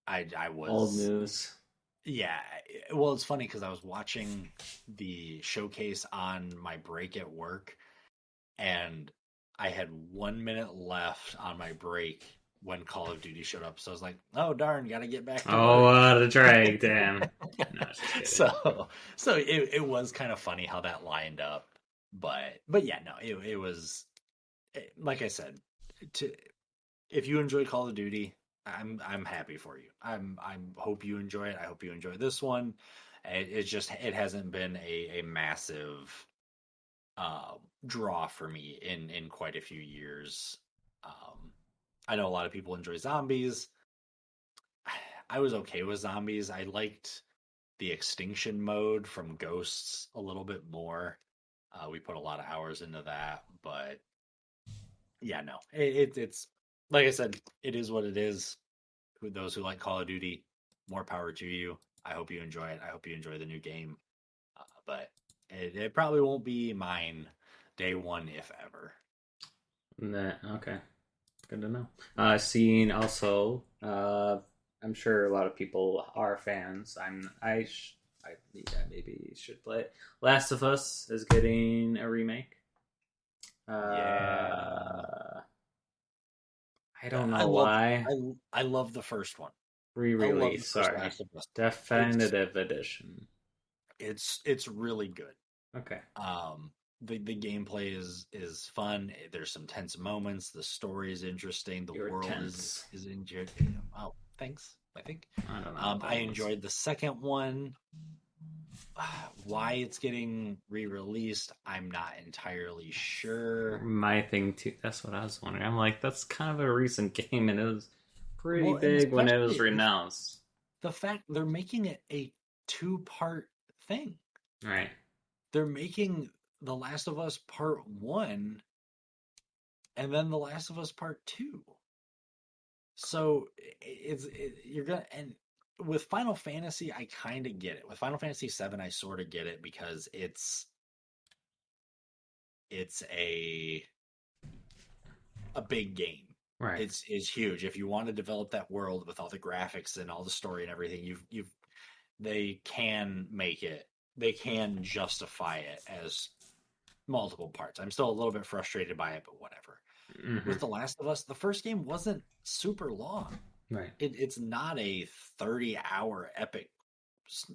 I
Old
was
news.
yeah. Well, it's funny because I was watching the showcase on my break at work, and I had 1 minute left on my break when Call of Duty showed up. So I was like, "Oh darn, got to get back to
Oh,
work."
what a drag! Damn. No, just kidding.
So it was kind of funny how that lined up, but yeah, no, it was like I said, to if you enjoy Call of Duty, I'm happy for you. I'm hope you enjoy it. I hope you enjoy this one. It's just it hasn't been a massive uh, draw for me in quite a few years. Um, I know a lot of people enjoy zombies. I was okay with zombies. I liked the extinction mode from Ghosts a little bit more. We put a lot of hours into that, but yeah, no, it's like I said, it is what it is. Those who like Call of Duty, more power to you. I hope you enjoy it. I hope you enjoy the new game, but it probably won't be mine day one, if ever.
Okay. Good to know. Seen also. I'm sure a lot of people are fans. Yeah, maybe should play it. Last of Us is getting a remake.
Yeah,
I don't
I
know
love
why.
I love the first one. I love the
Re-release.
first
Sorry,
Last of Us. It's
definitive edition.
it's really good.
Okay.
The gameplay is fun. There's some tense moments. The story is interesting. The
You're
world
tense.
is enjoyed. Oh, thanks. I think
I don't know what
I
that was.
enjoyed the second one. Why it's getting re-released, I'm not entirely sure.
My thing too. That's what I was wondering. I'm like, that's kind of a recent game, and it was pretty
Well, and
big when it was
especially
renounced.
the fact they're making it a two-part thing.
Right.
They're making The Last of Us Part 1 and then The Last of Us Part 2. So you're gonna and with Final Fantasy, I kind of get it. With Final Fantasy 7, I sort of get it because it's a big game.
Right.
It's huge. If you want to develop that world with all the graphics and all the story and everything, you've they can make it. They can justify it as multiple parts. I'm still a little bit frustrated by it, but whatever.
Mm-hmm.
With The Last of Us, the first game wasn't super long.
Right.
It's not a 30-hour epic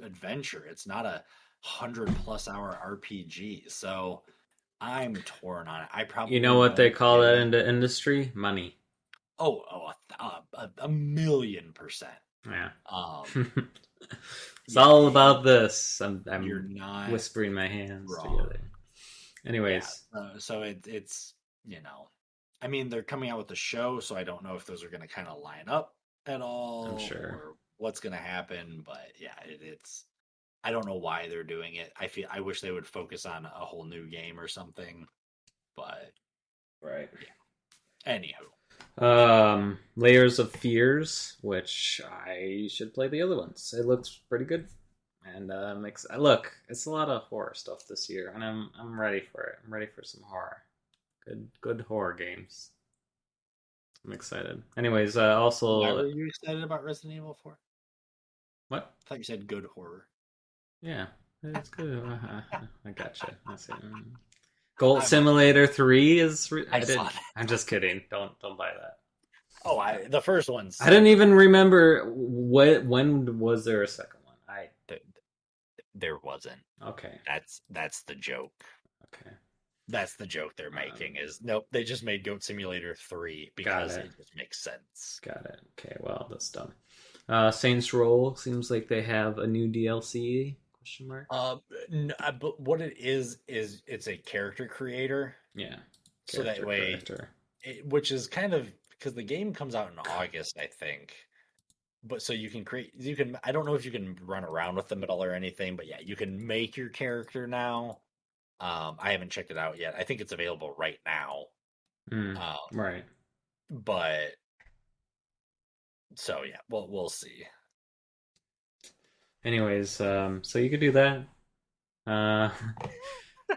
adventure. It's not a 100+ hour RPG. So I'm torn on it. I
You
probably
know what they
won't
call
get
that
it.
in the industry? Money.
A million percent.
Yeah.
Um,
It's
yeah,
all about this.
you're
I'm
not
whispering my hands
wrong.
together.
Yeah.
Anyways,
So it's I mean, they're coming out with the show, so I don't know if those are going to kind of line up at
I'm
all
sure.
or what's going to happen. But yeah, it's I don't know why they're doing it. I wish they would focus on a whole new game or something. But
Right.
yeah. Anywho,
Layers of Fears, which I should play the other ones. It looks pretty good, and look, it's a lot of horror stuff this year, and I'm ready for it. I'm ready for some horror. Good horror games. I'm excited. Anyways,
why
also
were you excited about Resident Evil 4?
what?
I thought you said good horror.
Yeah, it's good. I gotcha. I see. Gold
I'm
Simulator 3 is.
I
I
saw
didn't.
that.
I'm just kidding. Don't buy that.
Oh, the first one's
I didn't even remember when was there a second one.
there wasn't.
Okay.
That's the joke.
Okay.
That's the joke they're making is nope, they just made Goat Simulator 3 because it just makes sense.
Got it. Okay, well that's dumb. Saints Row seems like they have a new DLC? Question mark.
But what it is it's a character creator.
Yeah.
So that way, which is kind of because the game comes out in August, I think. But so you can I don't know if you can run around with them at all or anything, but yeah, you can make your character now. I haven't checked it out yet. I think it's available right now.
Right.
But so yeah, we'll see.
Anyways, so you could do that.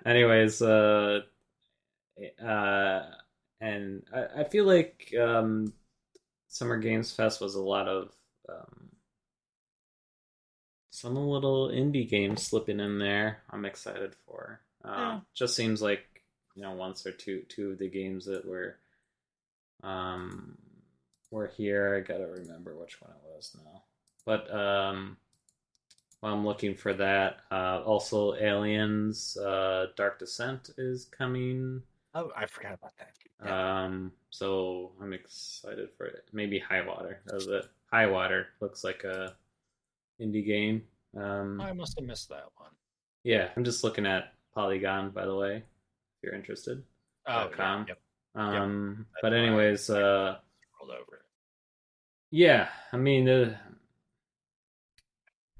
Anyways, uh, and I feel like Summer Games Fest was a lot of um, some little indie games slipping in there. I'm excited for.
Yeah.
Just seems like once or two of the games that um, were here. I gotta remember which one it was now. But while I'm looking for that, also Aliens Dark Descent is coming.
Oh, I forgot about that. Yeah.
So I'm excited for it. Maybe High Water. That was it. High Water looks like a indie game.
I must have missed that one.
Yeah, I'm just looking at Polygon, by the way, if you're interested.
Oh, yeah.
.com.
Yep.
But anyways,
rolled over.
yeah, I mean, it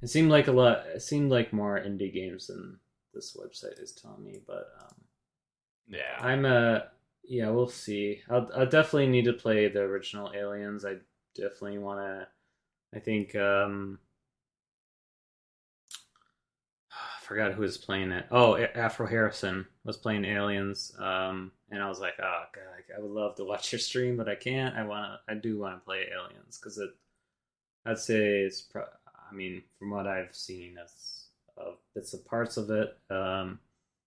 seemed like a lot. It seemed like more indie games than this website is telling me. But
Yeah.
yeah, we'll see. I'll definitely need to play the original Aliens. I definitely want to. I think I forgot who was playing it. Oh, Afro Harrison was playing Aliens. And I was like, oh god, I would love to watch your stream, but I can't. I do want to play Aliens because I'd say I mean, from what I've seen, it's bits of parts of it.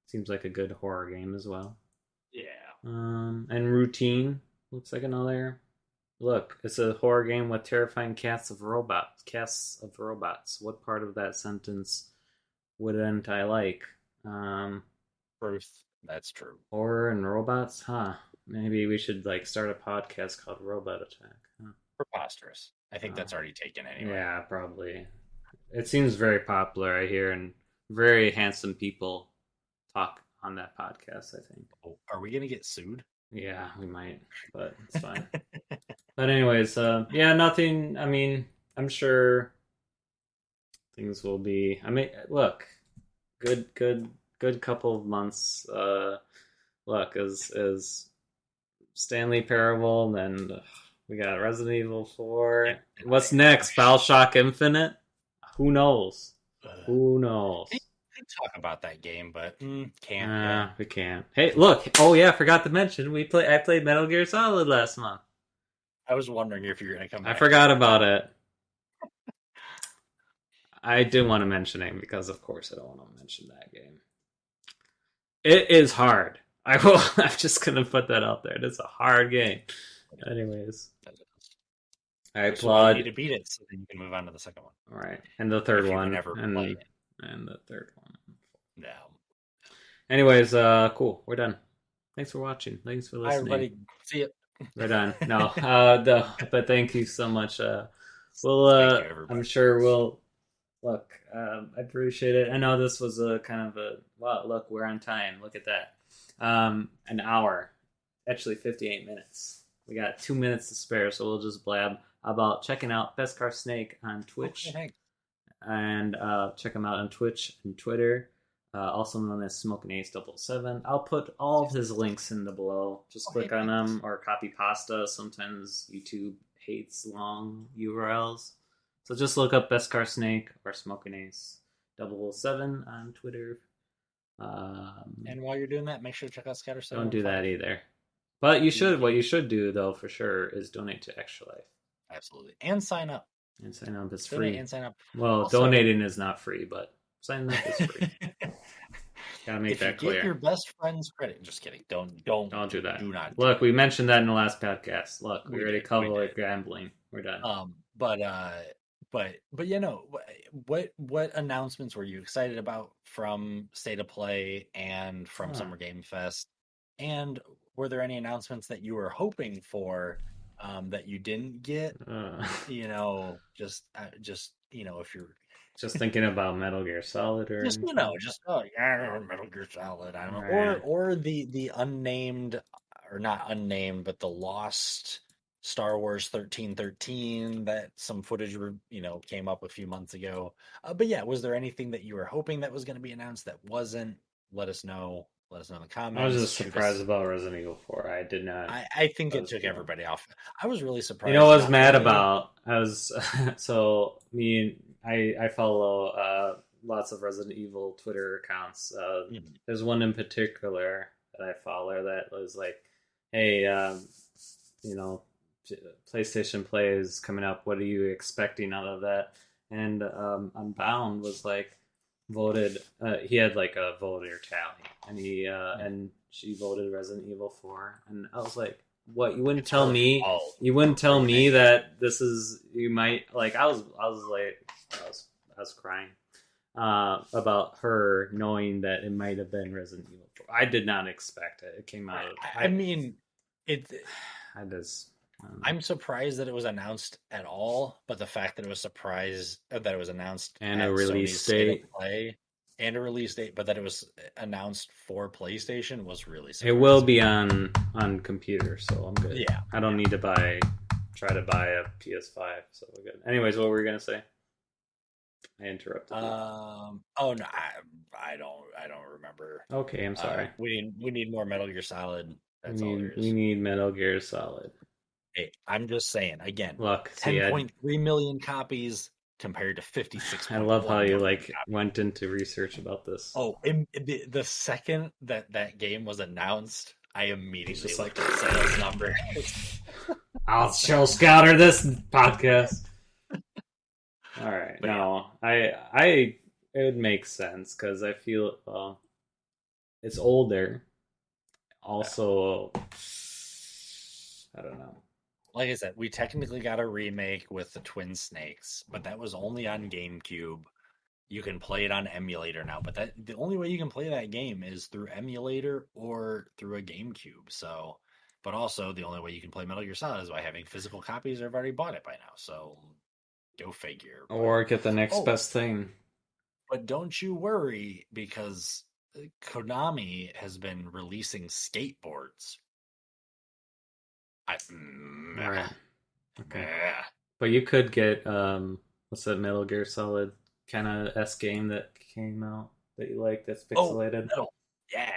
Seems like a good horror game as well.
Yeah.
And Routine looks like another. Look, it's a horror game with terrifying casts of robots. Casts of robots. What part of that sentence wouldn't I like?
Truth. That's true.
Horror and robots, huh? Maybe we should like start a podcast called Robot Attack. Huh?
Preposterous. I think that's already taken anyway.
Yeah, probably. It seems very popular, I hear, and very handsome people talk on that podcast, I think.
Oh, are we gonna get sued?
Yeah, we might, but it's fine. But anyways, yeah, nothing. I mean, I'm sure things will be. I mean, look, good couple of months. Look, is Stanley Parable, and we got Resident Evil 4. What's next? BioShock Infinite? Who knows? Who knows?
We talk about that game, but can't.
We can't. Hey, look! Oh yeah, I forgot to mention I played Metal Gear Solid last month.
I was wondering if you're gonna come back.
I forgot about it. I did want to mention it because, of course, I don't want to mention that game. It is hard. I'm just gonna put that out there. It's a hard game. Anyways, I applaud.
You need to beat it so then you can move on to the second one.
All right, and the third one,
and
the third one.
No.
Anyways, cool. We're done. Thanks for watching. Thanks for listening.
Hi, everybody. See you.
We're done. No, but thank you so much. I'm sure we'll look. I appreciate it. I know this was a kind of a wow. Look, we're on time. Look at that. An hour, actually 58 minutes. We got 2 minutes to spare, so we'll just blab about checking out Beskar Snake on Twitch, and check him out on Twitch and Twitter. Also known as Smoking Ace 007. I'll put all of his links in the below. Just click on them or copy pasta. Sometimes YouTube hates long URLs. So just look up Beskar Snake or Smoking Ace 007 on Twitter.
And while you're doing that, make sure to check out Scatter.
Don't do that either. But you should. What you should do, though, for sure, is donate to Extra Life.
Absolutely. And sign up.
And sign up. It's free.
And sign up.
Well, also, donating is not free, but signing up is free. Gotta make that clear.
Get your best friend's credit. Just kidding. Don't
do that.
Do not.
Look, we mentioned that in the last podcast. Look, we already covered gambling. We're done.
But you know, what announcements were you excited about from State of Play and from Summer Game Fest? And were there any announcements that you were hoping for that you didn't get? You know, just you know, if you're
just thinking about Metal Gear Solid, or
just Metal Gear Solid, I don't know, right. or the unnamed, or not unnamed, but the lost Star Wars 1313 that some footage came up a few months ago. But yeah, was there anything that you were hoping that was going to be announced that wasn't? Let us know. Let us know in the comments.
I was just surprised about Resident Evil 4. I did not.
I think it took everybody off. I was really surprised.
You know what I was mad about? I was so I follow lots of Resident Evil Twitter accounts.
Mhm.
There's one in particular that I follow that was like, "Hey, you know, PlayStation Play is coming up. What are you expecting out of that?" And Unbound was like voted. He had like a voter tally, and and she voted Resident Evil 4, and I was like, "What? You wouldn't tell me? You wouldn't tell me that this is you might like?" I was crying about her knowing that it might have been Resident Evil 4. I did not expect it. It came out.
I mean,
I just.
I'm surprised that it was announced at all, but the fact that it was announced
and
at
a release
Sony's State
date
of Play and a release date, but that it was announced for PlayStation was really
it
surprising.
will be on computer, so I'm good.
Yeah,
I don't need to try to buy a PS5, so we're good. Anyways, what were we gonna say? I interrupted you.
Oh no, I don't remember.
Okay, I'm sorry.
We need more Metal Gear Solid. That's all there is.
We need Metal Gear Solid.
Hey, I'm just saying again.
Look,
10.3 million copies compared to 56.
I love how you went into research about this.
Oh, the second that game was announced, I immediately looked at sales number.
I'll show Scouter this podcast. All right, no, it would make sense because I feel it's older. Also, I don't know.
Like I said, we technically got a remake with the Twin Snakes, but that was only on GameCube. You can play it on emulator now, but the only way you can play that game is through emulator or through a GameCube. So, but also the only way you can play Metal Gear Solid is by having physical copies or have already bought it by now. So, go figure.
Or get the next best thing.
But don't you worry, because Konami has been releasing skateboards.
All right. Okay. But you could get what's that Metal Gear Solid kind of S game that came out that you like that's pixelated?
Metal. Yeah.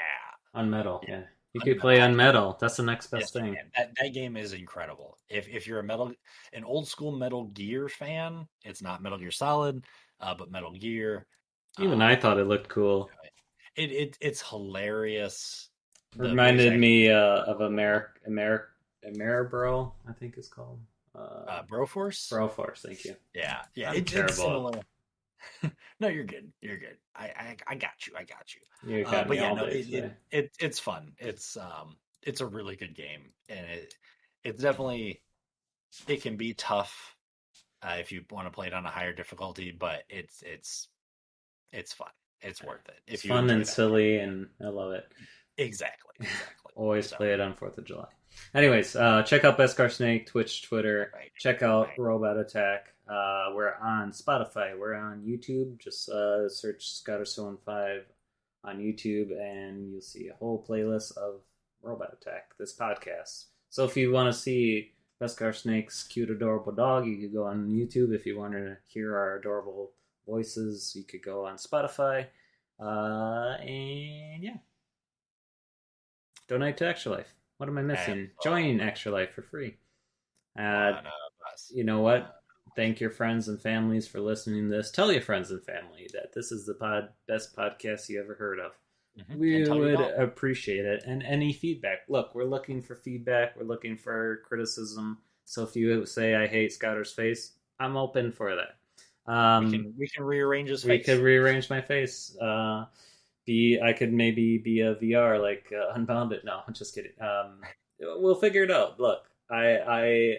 On Metal, yeah. You could play on Metal. That's the next best thing.
That game is incredible. If you're an old school Metal Gear fan, it's not Metal Gear Solid, but Metal Gear.
Even I thought it looked cool.
It's hilarious.
Reminded me of Ameribro, I think it's called.
Broforce?
Broforce, thank you.
Yeah.
It's terrible.
It's similar. No, you're good. You're good. I got you.
You got me all day today.
It's fun. It's a really good game, and it's definitely it can be tough if you want to play it on a higher difficulty, but it's fun. It's worth it.
It's fun and silly, and I love it.
Exactly.
Always play it on 4th of July. Anyways, check out Beskar Snake, Twitch, Twitter.
Right.
Check out Robot Attack. We're on Spotify. We're on YouTube. Just search Scouter715 on YouTube, and you'll see a whole playlist of Robot Attack, this podcast. So if you want to see Beskar Snake's cute, adorable dog, you could go on YouTube. If you want to hear our adorable voices, you could go on Spotify. And yeah. Donate to Extra Life. What am I missing? Join Extra Life for free. You know what? Thank your friends and families for listening to this. Tell your friends and family that this is the best podcast you ever heard of. Mm-hmm. We would appreciate it. And any feedback. Look, we're looking for feedback. We're looking for criticism. So if you say I hate Scouter's face, I'm open for that.
We can rearrange his face.
We could rearrange my face. I could maybe be a VR like Unbounded. No, I'm just kidding. We'll figure it out. Look, I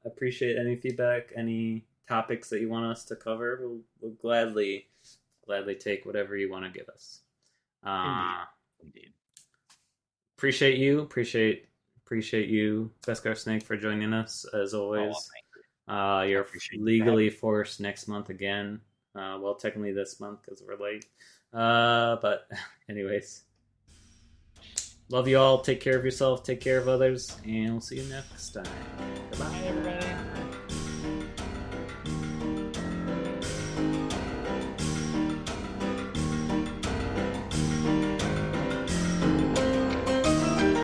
appreciate any feedback, any topics that you want us to cover. We'll gladly take whatever you want to give us. Indeed. Appreciate you, Beskar Snake, for joining us as always. You're legally forced next month again. Well, technically this month because we're late. But anyways, love you all. Take care of yourself. Take care of others, and we'll see you next time. Goodbye, everybody.